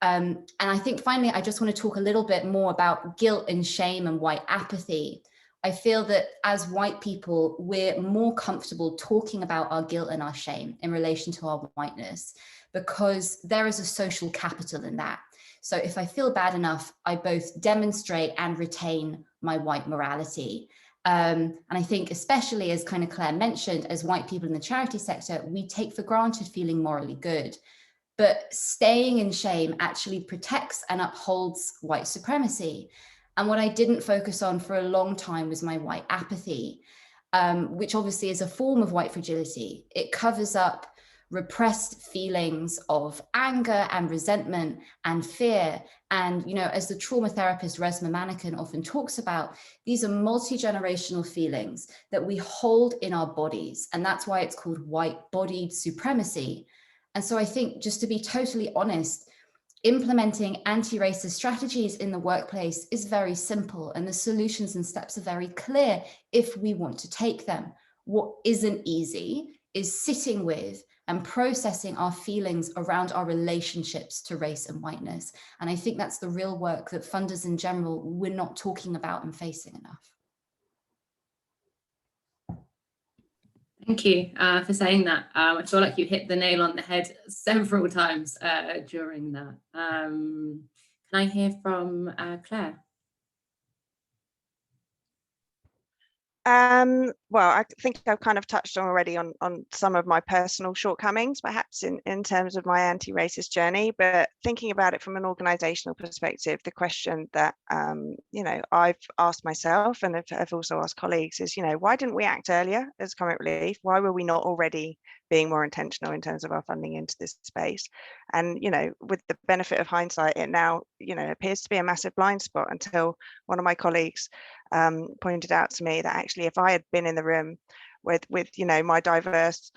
And I think finally, I just want to talk a little bit more about guilt and shame and white apathy. I feel that as white people, we're more comfortable talking about our guilt and our shame in relation to our whiteness, because there is a social capital in that. So if I feel bad enough, I both demonstrate and retain my white morality. And I think especially, as kind of Claire mentioned, as white people in the charity sector, we take for granted feeling morally good. But staying in shame actually protects and upholds white supremacy. And what I didn't focus on for a long time was my white apathy, which obviously is a form of white fragility. It covers up repressed feelings of anger and resentment and fear. And, you know, as the trauma therapist Resmaa Menakem often talks about, these are multi-generational feelings that we hold in our bodies. And that's why it's called white-bodied supremacy. And so I think, just to be totally honest, implementing anti-racist strategies in the workplace is very simple, and the solutions and steps are very clear if we want to take them. What isn't easy is sitting with and processing our feelings around our relationships to race and whiteness. And I think that's the real work that funders in general, we're not talking about and facing enough. Thank you for saying that. I feel like you hit the nail on the head several times during that. Can I hear from Claire? Well, I think I've kind of touched on already on some of my personal shortcomings, perhaps in terms of my anti-racist journey, but thinking about it from an organisational perspective, the question that, you know, I've asked myself and I've also asked colleagues is, you know, why didn't we act earlier as Comic Relief? Why were we not already being more intentional in terms of our funding into this space? And, you know, with the benefit of hindsight, it now, you know, appears to be a massive blind spot until one of my colleagues pointed out to me that actually if I had been in the room with you know, my diverse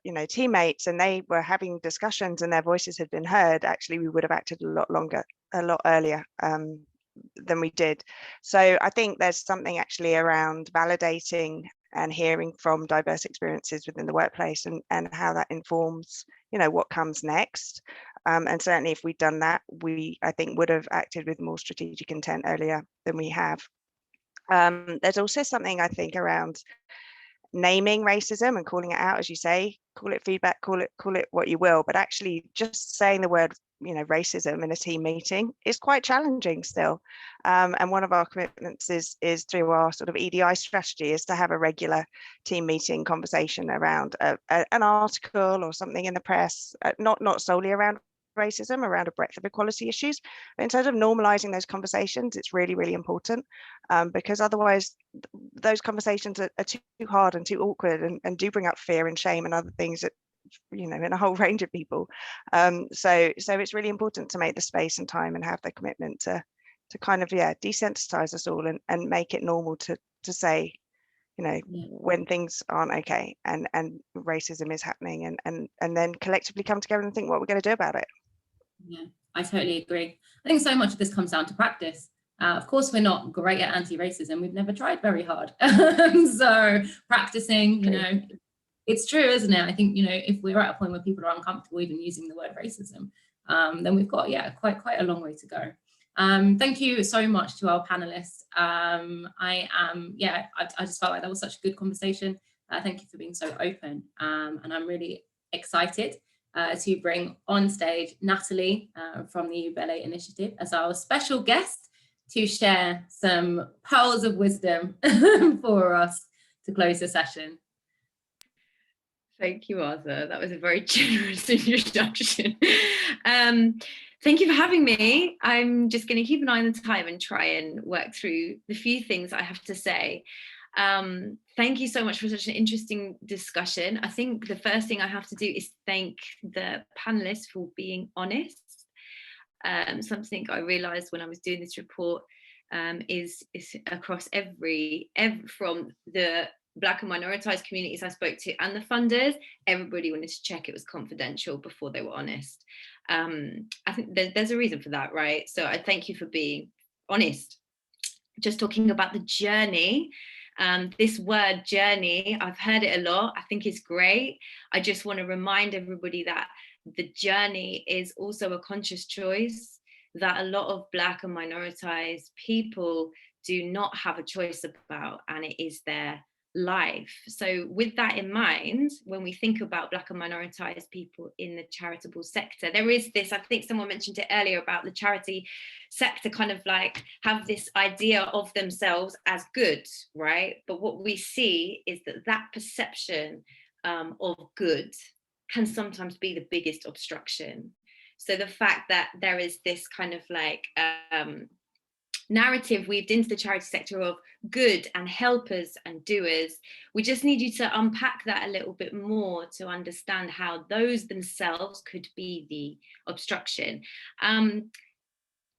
you know, teammates, and they were having discussions and their voices had been heard, actually we would have acted a lot earlier than we did. So I think there's something actually around validating and hearing from diverse experiences within the workplace and how that informs, you know, what comes next. And certainly if we'd done that, I think would have acted with more strategic intent earlier than we have. There's also something I think around naming racism and calling it out, as you say, call it feedback, call it what you will, but actually just saying the word, you know, racism in a team meeting is quite challenging still. And one of our commitments is through our sort of EDI strategy is to have a regular team meeting conversation around an article or something in the press, not solely around racism, around a breadth of equality issues. But in terms of normalizing those conversations, it's really, really important, because otherwise those conversations are too hard and too awkward and do bring up fear and shame and other things that, you know, in a whole range of people. So it's really important to make the space and time and have the commitment to kind of, desensitize us all and make it normal to say, you know, when things aren't okay and racism is happening, and then collectively come together and think what we're going to do about it. Yeah, I totally agree. I think so much of this comes down to practice. Of course, we're not great at anti-racism. We've never tried very hard. So practicing, you know, it's true, isn't it? I think, you know, if we're at a point where people are uncomfortable even using the word racism, then we've got, quite a long way to go. Thank you so much to our panelists. I just felt like that was such a good conversation. Thank you for being so open. And I'm really excited to bring on stage Natalie from the Ballet Initiative as our special guest to share some pearls of wisdom for us to close the session. Thank you, Arthur. That was a very generous introduction. Thank you for having me. I'm just going to keep an eye on the time and try and work through the few things I have to say. Thank you so much for such an interesting discussion. I think the first thing I have to do is thank the panelists for being honest. Something I realised when I was doing this report is across from the Black and minoritized communities I spoke to and the funders, everybody wanted to check it was confidential before they were honest. I think there's a reason for that, right? So I thank you for being honest. Just talking about the journey, this word journey, I've heard it a lot. I think it's great. I just want to remind everybody that the journey is also a conscious choice that a lot of Black and minoritized people do not have a choice about, and it is their life. So with that in mind, when we think about Black and minoritized people in the charitable sector, there is this, I think someone mentioned it earlier about the charity sector kind of like have this idea of themselves as good, right? But what we see is that perception of good can sometimes be the biggest obstruction. So the fact that there is this kind of like narrative weaved into the charity sector of good and helpers and doers, we just need you to unpack that a little bit more to understand how those themselves could be the obstruction.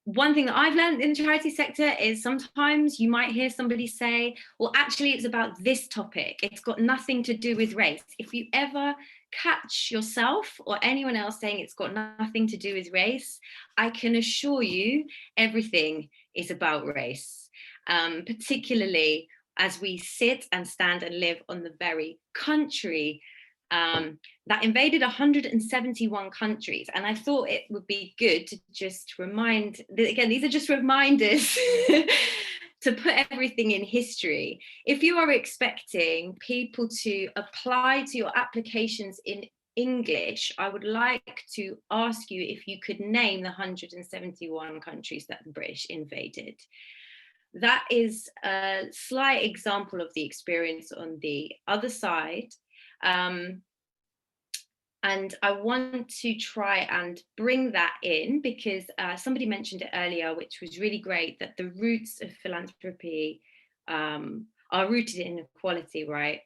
One thing that I've learned in the charity sector is sometimes you might hear somebody say, well, actually it's about this topic. It's got nothing to do with race. If you ever catch yourself or anyone else saying it's got nothing to do with race, I can assure you everything is about race, particularly as we sit and stand and live on the very country that invaded 171 countries. And I thought it would be good to just remind, again, these are just reminders to put everything in history. If you are expecting people to apply to your applications in English, I would like to ask you if you could name the 171 countries that the British invaded. that is a slight example of the experience on the other side. And I want to try and bring that in because somebody mentioned it earlier, which was really great, that the roots of philanthropy are rooted in equality, right?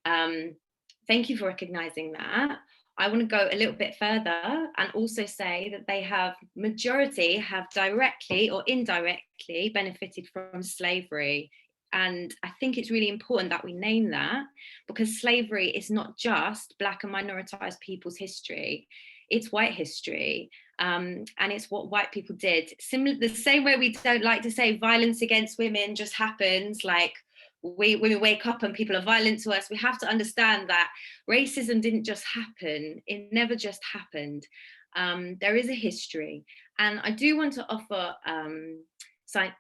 Thank you for recognizing that. I want to go a little bit further and also say that majority have directly or indirectly benefited from slavery. And I think it's really important that we name that, because slavery is not just Black and minoritized people's history, it's white history. And it's what white people did. The same way we don't like to say violence against women just happens, like we wake up and people are violent to us. We have to understand that racism didn't just happen. It never just happened. There is a history. And I do want to offer kind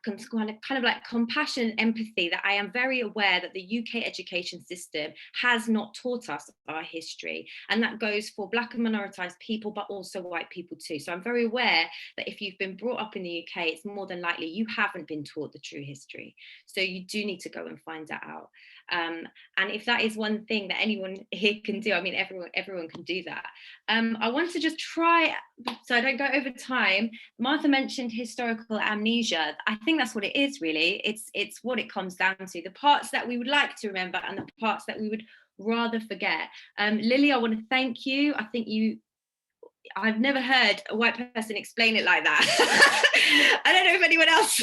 of like compassion, empathy, that I am very aware that the UK education system has not taught us our history. And that goes for Black and minoritized people, but also white people too. So I'm very aware that if you've been brought up in the UK, it's more than likely you haven't been taught the true history. So you do need to go and find that out. And if that is one thing that anyone here can do, I mean, everyone can do that. I want to just try, so I don't go over time. Martha mentioned historical amnesia. I think that's what it is, really. It's what it comes down to. The parts that we would like to remember and the parts that we would rather forget. Lily, I want to thank you. I think I've never heard a white person explain it like that. I don't know if anyone else,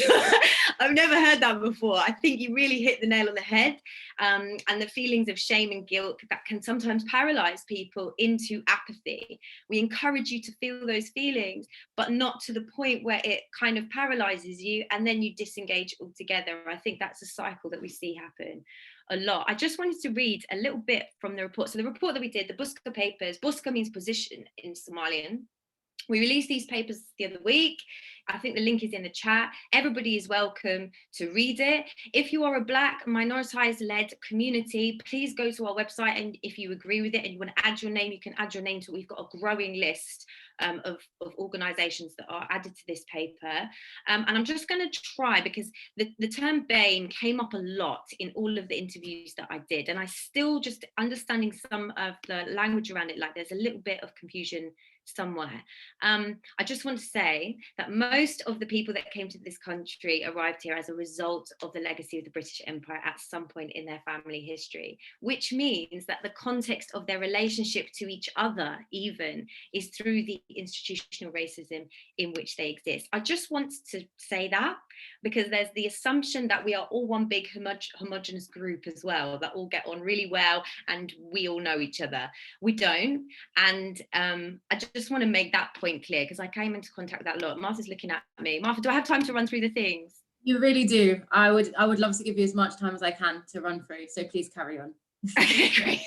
I've never heard that before. I think you really hit the nail on the head. And the feelings of shame and guilt that can sometimes paralyze people into apathy. We encourage you to feel those feelings, but not to the point where it kind of paralyzes you and then you disengage altogether. I think that's a cycle that we see happen a lot. I just wanted to read a little bit from the report. So the report that we did, the Buska papers, Buska means position in Somalian. We released these papers the other week. I think the link is in the chat. Everybody is welcome to read it. If you are a Black minoritized-led community, please go to our website, and if you agree with it and you want to add your name, you can add your name to it. We've got a growing list of organisations that are added to this paper. And I'm just going to try, because the term BAME came up a lot in all of the interviews that I did, and I still just understanding some of the language around it, like there's a little bit of confusion somewhere. I just want to say that most of the people that came to this country arrived here as a result of the legacy of the British Empire at some point in their family history, which means that the context of their relationship to each other even is through the institutional racism in which they exist. I just want to say that because there's the assumption that we are all one big homogenous group as well, that all get on really well and we all know each other. We don't. And I just want to make that point clear because I came into contact with that a lot. Martha's looking at me. Martha, do I have time to run through the things? You really do. I would love to give you as much time as I can to run through. So please carry on. Okay, great.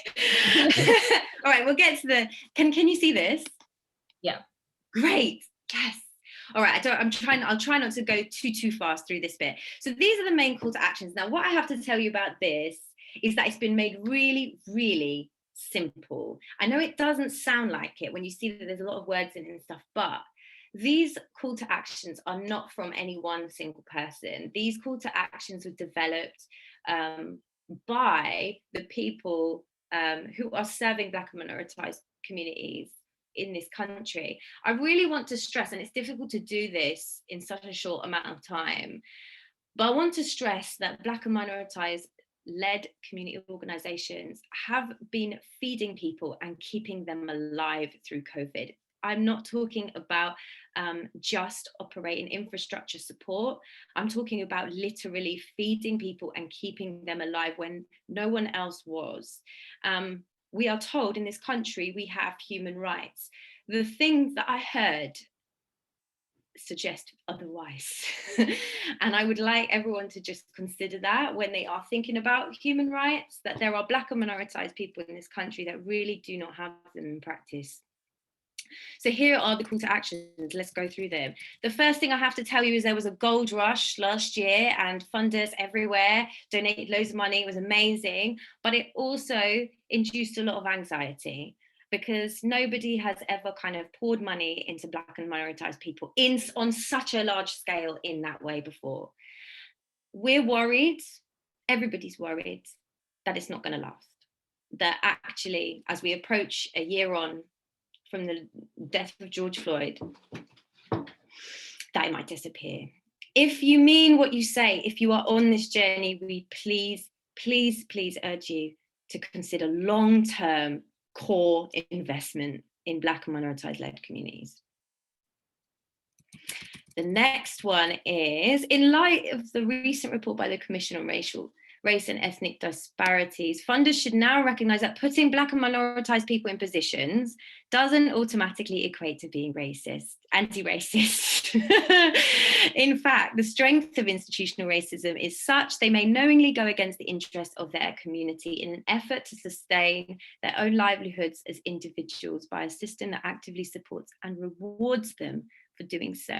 All right, we'll get to the, can you see this? Yeah. Great, yes. All right, I'll try not to go too fast through this bit. So these are the main call to actions. Now, what I have to tell you about this is that it's been made really, really simple. I know it doesn't sound like it when you see that there's a lot of words in it and stuff, but these call to actions are not from any one single person. These call to actions were developed by the people who are serving Black and minoritized communities in this country. I really want to stress, and it's difficult to do this in such a short amount of time, but I want to stress that Black and minoritized led community organizations have been feeding people and keeping them alive through COVID. I'm not talking about just operating infrastructure support. I'm talking about literally feeding people and keeping them alive when no one else was. We are told in this country we have human rights. The things that I heard suggest otherwise. And I would like everyone to just consider that when they are thinking about human rights, that there are Black and minoritized people in this country that really do not have them in practice. So here are the call to actions. Let's go through them. The first thing I have to tell you is there was a gold rush last year and funders everywhere donated loads of money. It was amazing, but it also induced a lot of anxiety because nobody has ever kind of poured money into Black and minoritized people on such a large scale in that way before. we're worried, everybody's worried that it's not going to last. That actually, as we approach a year on from the death of George Floyd, that it might disappear. If you mean what you say, if you are on this journey, we please urge you to consider long-term core investment in Black and minoritized-led communities. The next one is, in light of the recent report by the Commission on Race and Ethnic Disparities, funders should now recognise that putting Black and minoritized people in positions doesn't automatically equate to being racist, anti-racist. In fact, the strength of institutional racism is such they may knowingly go against the interests of their community in an effort to sustain their own livelihoods as individuals by a system that actively supports and rewards them for doing so.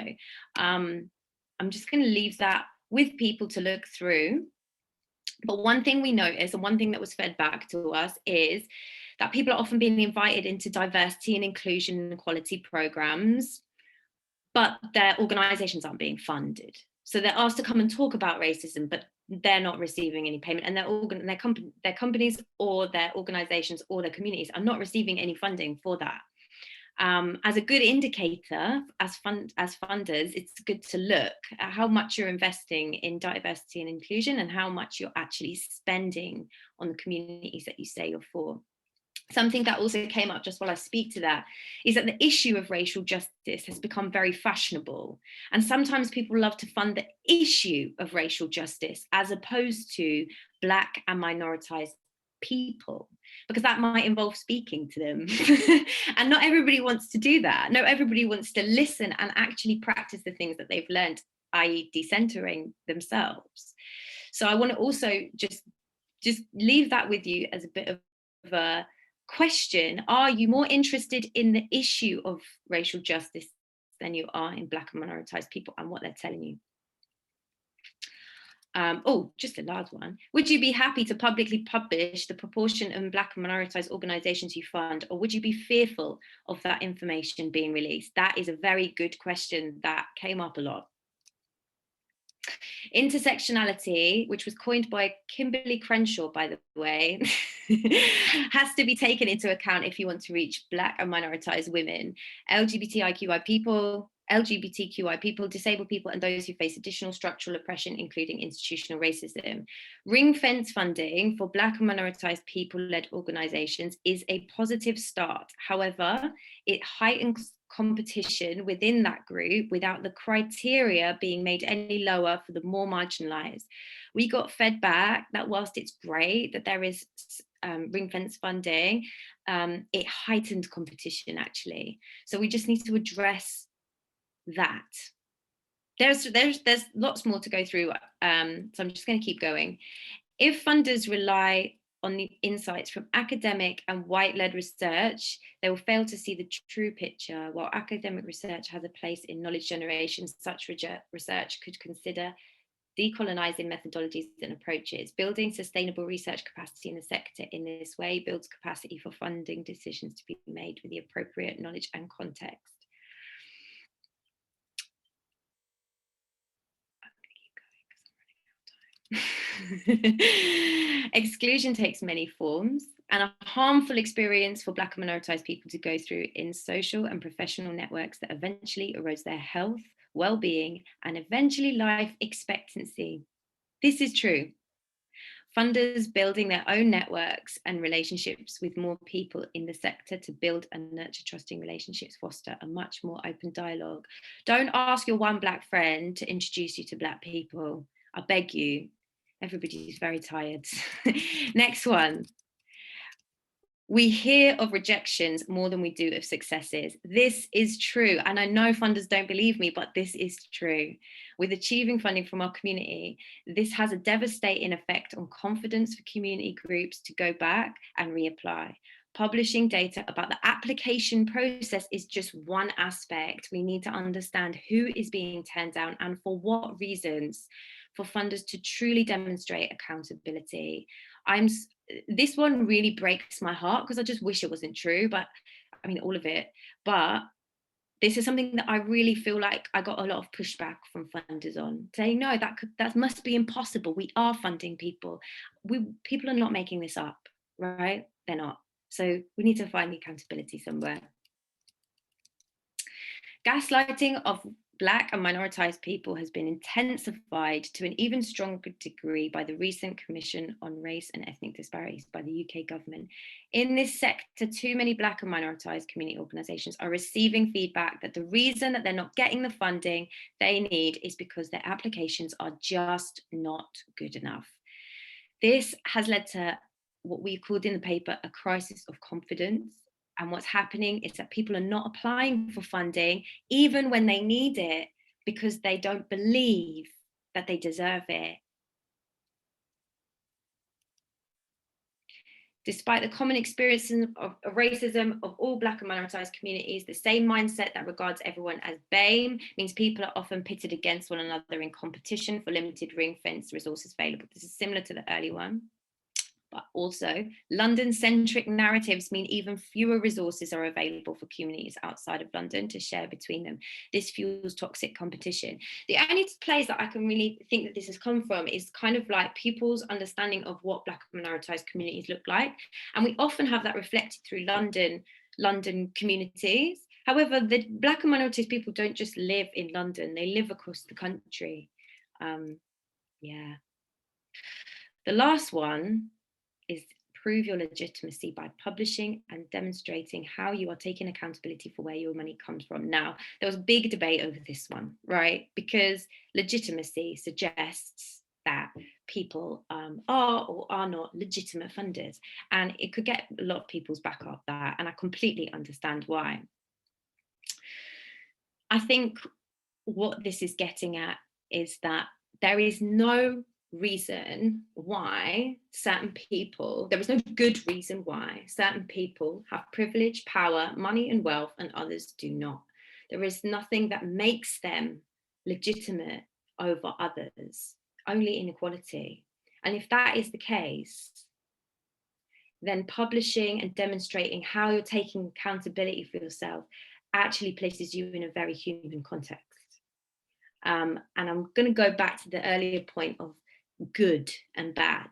I'm just going to leave that with people to look through. But one thing we notice, and one thing that was fed back to us, is that people are often being invited into diversity and inclusion and equality programs, but their organisations aren't being funded. So they're asked to come and talk about racism, but they're not receiving any payment, and their companies or their organisations or their communities are not receiving any funding for that. As a good indicator, as funders, it's good to look at how much you're investing in diversity and inclusion and how much you're actually spending on the communities that you say you're for. Something that also came up just while I speak to that is that the issue of racial justice has become very fashionable. And sometimes people love to fund the issue of racial justice as opposed to Black and minoritized people, because that might involve speaking to them. And not everybody wants to do that. Not everybody wants to listen and actually practice the things that they've learned, i.e. decentering themselves. So I want to also just leave that with you as a bit of a question. Are you more interested in the issue of racial justice than you are in Black and minoritized people and what they're telling you? Oh, just a last one. Would you be happy to publicly publish the proportion of Black and minoritized organisations you fund, or would you be fearful of that information being released? That is a very good question that came up a lot. Intersectionality, which was coined by Kimberly Crenshaw, by the way, has to be taken into account if you want to reach Black and minoritized women, LGBTQI people, disabled people, and those who face additional structural oppression, including institutional racism. Ring-fence funding for Black and minoritized people-led organisations is a positive start. However, it heightens competition within that group without the criteria being made any lower for the more marginalised. We got fed back that whilst it's great that there is ring-fence funding, it heightened competition actually. So we just need to address that. There's lots more to go through, so I'm just going to keep going. If funders rely on the insights from academic and white-led research, they will fail to see the true picture. While academic research has a place in knowledge generation, such research could consider decolonising methodologies and approaches. Building sustainable research capacity in the sector in this way builds capacity for funding decisions to be made with the appropriate knowledge and context. Exclusion takes many forms, and a harmful experience for Black and minoritized people to go through in social and professional networks that eventually erodes their health, well-being, and eventually life expectancy. This is true. Funders building their own networks and relationships with more people in the sector to build and nurture trusting relationships, foster a much more open dialogue. Don't ask your one Black friend to introduce you to Black people. I beg you. Everybody's very tired. Next one. We hear of rejections more than we do of successes. This is true. And I know funders don't believe me, but this is true. With achieving funding from our community, this has a devastating effect on confidence for community groups to go back and reapply. Publishing data about the application process is just one aspect. We need to understand who is being turned down and for what reasons, for funders to truly demonstrate accountability. This one really breaks my heart because I just wish it wasn't true, but I mean, all of it. But This is something that I really feel like I got a lot of pushback from funders on, saying, no, that must be impossible. We are funding people. People are not making this up, right? They're not. So we need to find the accountability somewhere. Gaslighting of Black and minoritized people has been intensified to an even stronger degree by the recent Commission on Race and Ethnic Disparities by the UK government. In this sector, too many Black and minoritized community organisations are receiving feedback that the reason that they're not getting the funding they need is because their applications are just not good enough. This has led to what we called in the paper a crisis of confidence. And what's happening is that people are not applying for funding, even when they need it, because they don't believe that they deserve it. Despite the common experiences of racism of all Black and minoritized communities, the same mindset that regards everyone as BAME means people are often pitted against one another in competition for limited ring-fenced resources available. This is similar to the early one. But also, London-centric narratives mean even fewer resources are available for communities outside of London to share between them. This fuels toxic competition. The only place that I can really think that this has come from is kind of like people's understanding of what Black and minoritized communities look like. And we often have that reflected through London communities. However, the Black and minoritized people don't just live in London, they live across the country. Yeah. The last one is prove your legitimacy by publishing and demonstrating how you are taking accountability for where your money comes from. Now, there was a big debate over this one, right? Because legitimacy suggests that people are or are not legitimate funders. And it could get a lot of people's back up that, and I completely understand why. I think what this is getting at is that there is no reason why certain people, there is no good reason why certain people have privilege, power, money and wealth and others do not. There is nothing that makes them legitimate over others, only inequality. And if that is the case, then publishing and demonstrating how you're taking accountability for yourself actually places you in a very human context. And I'm going to go back to the earlier point of good and bad.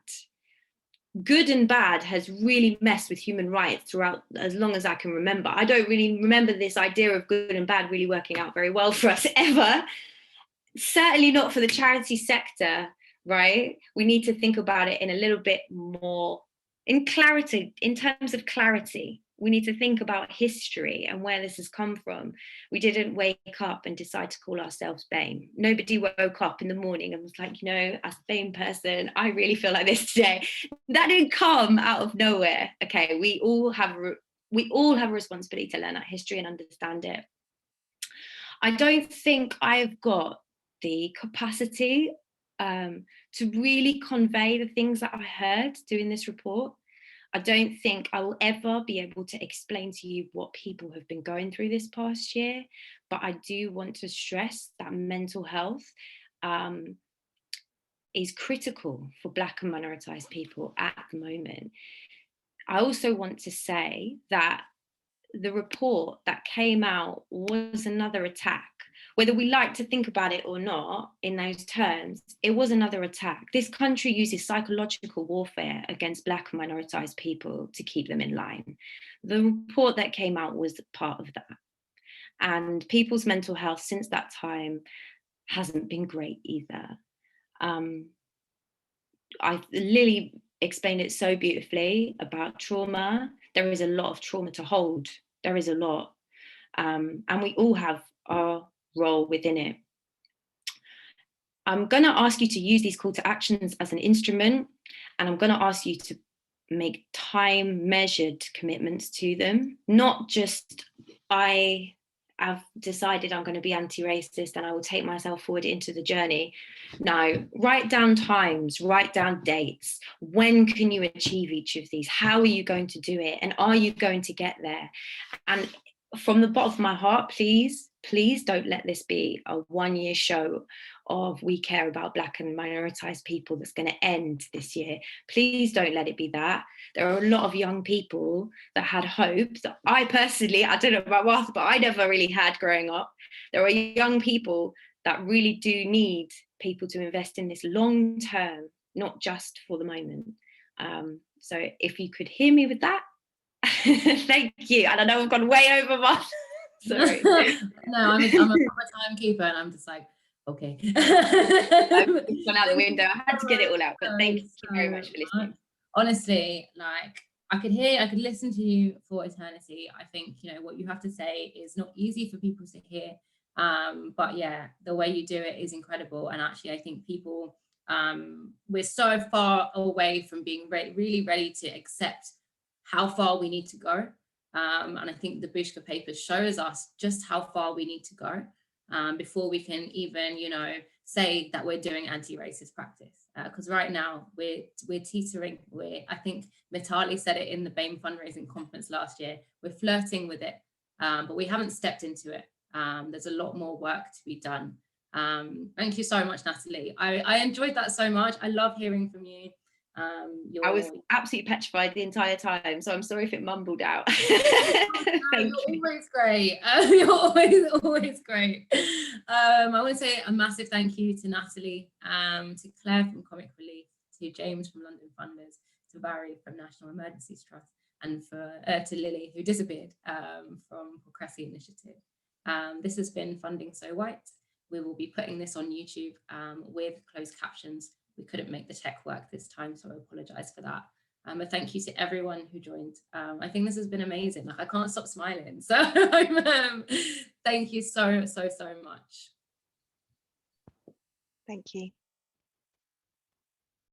Good and bad has really messed with human rights throughout as long as I can remember. I don't really remember this idea of good and bad really working out very well for us ever. Certainly not for the charity sector, right? We need to think about it in a little bit more in clarity, in terms of clarity. We need to think about history and where this has come from. We didn't wake up and decide to call ourselves BAME. Nobody woke up in the morning and was like, you know, as a BAME person, I really feel like this today. That didn't come out of nowhere. Okay, we all have a responsibility to learn our history and understand it. I don't think I've got the capacity to really convey the things that I heard doing this report. I don't think I will ever be able to explain to you what people have been going through this past year, but I do want to stress that mental health is critical for Black and minoritized people at the moment. I also want to say that the report that came out was another attack. Whether we like to think about it or not in those terms, it was another attack. This country uses psychological warfare against Black and minoritized people to keep them in line. The report that came out was part of that. And people's mental health since that time hasn't been great either. Lily explained it so beautifully about trauma. There is a lot of trauma to hold. There is a lot. And we all have our role within it. I'm going to ask you to use these call to actions as an instrument, and I'm going to ask you to make time measured commitments to them, not just I have decided I'm going to be anti-racist and I will take myself forward into the journey. No, write down times, write down dates. When can you achieve each of these? How are you going to do it? And are you going to get there? And from the bottom of my heart, please don't let this be a one-year show of we care about Black and minoritized people that's going to end this year. Please don't let it be that. There are a lot of young people that had hope that I personally, I don't know about Martha, but I never really had growing up. There are young people that really do need people to invest in this long term, not just for the moment. So if you could hear me with that, thank you. And I know I've gone way over my sorry. No, I'm a proper timekeeper, and I'm just like, okay. I've gone out the window. I had to get it all out, but thank you very much for listening. Honestly, like I could listen to you for eternity. I think, you know, what you have to say is not easy for people to hear. But yeah, the way you do it is incredible. And actually, I think people, we're so far away from being really ready to accept how far we need to go. And I think the Bushka paper shows us just how far we need to go before we can even, you know, say that we're doing anti-racist practice. Because right now we're teetering. I think Mhairi said it in the BAME fundraising conference last year. We're flirting with it, but we haven't stepped into it. There's a lot more work to be done. Thank you so much, Natalie. I enjoyed that so much. I love hearing from you. I was absolutely petrified the entire time, so I'm sorry if it mumbled out. You're always great. You're always great. I want to say a massive thank you to Natalie, to Clare from Comic Relief, to James from London Funders, to Mhairi from National Emergencies Trust, and to Lily, who disappeared, from Pocressi Initiative. This has been Funding So White. We will be putting this on YouTube with closed captions. We couldn't make the tech work this time, so I apologize for that. But thank you to everyone who joined. I think this has been amazing. Like, I can't stop smiling. So thank you so much. Thank you.